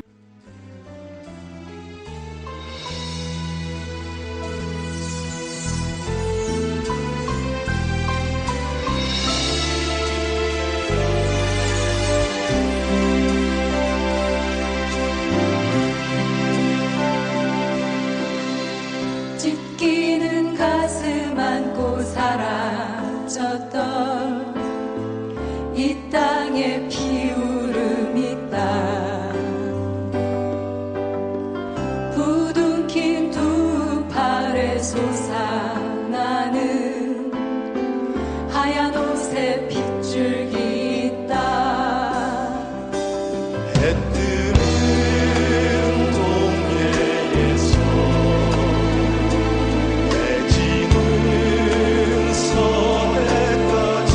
찢기는 가슴 안고 사라졌던 이 땅에 피울음 있다. 부둥킨 두 팔에 솟아나는 하얀 옷에 핏줄기 있다. 해 뜨는 동해에서 해 지는 서해까지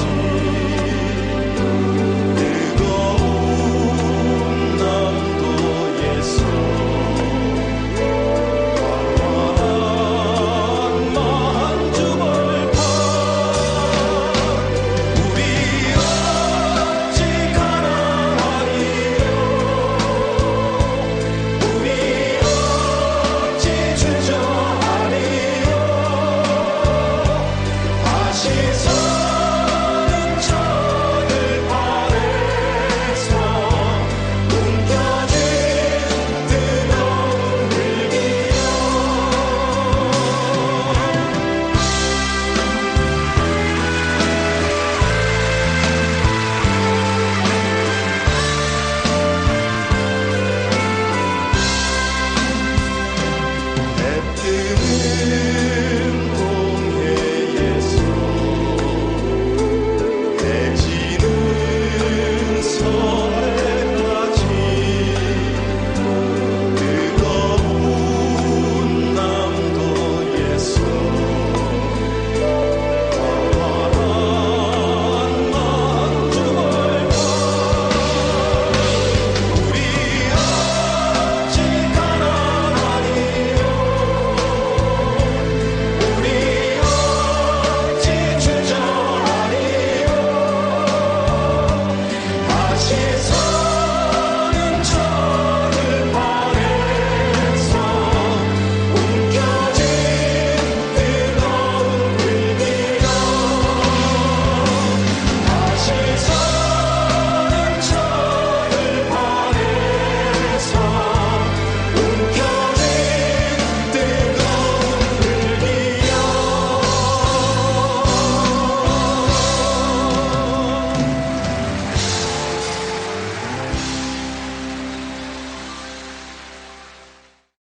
뜨거운 남도에서 환한 만주벌판 우리 어찌 가나하리요 우리 어찌 주저하리요 다시 서는 저들 발에서 움켜쥔 뜨거운 불기여 해 뜨는 동해에서 해 지는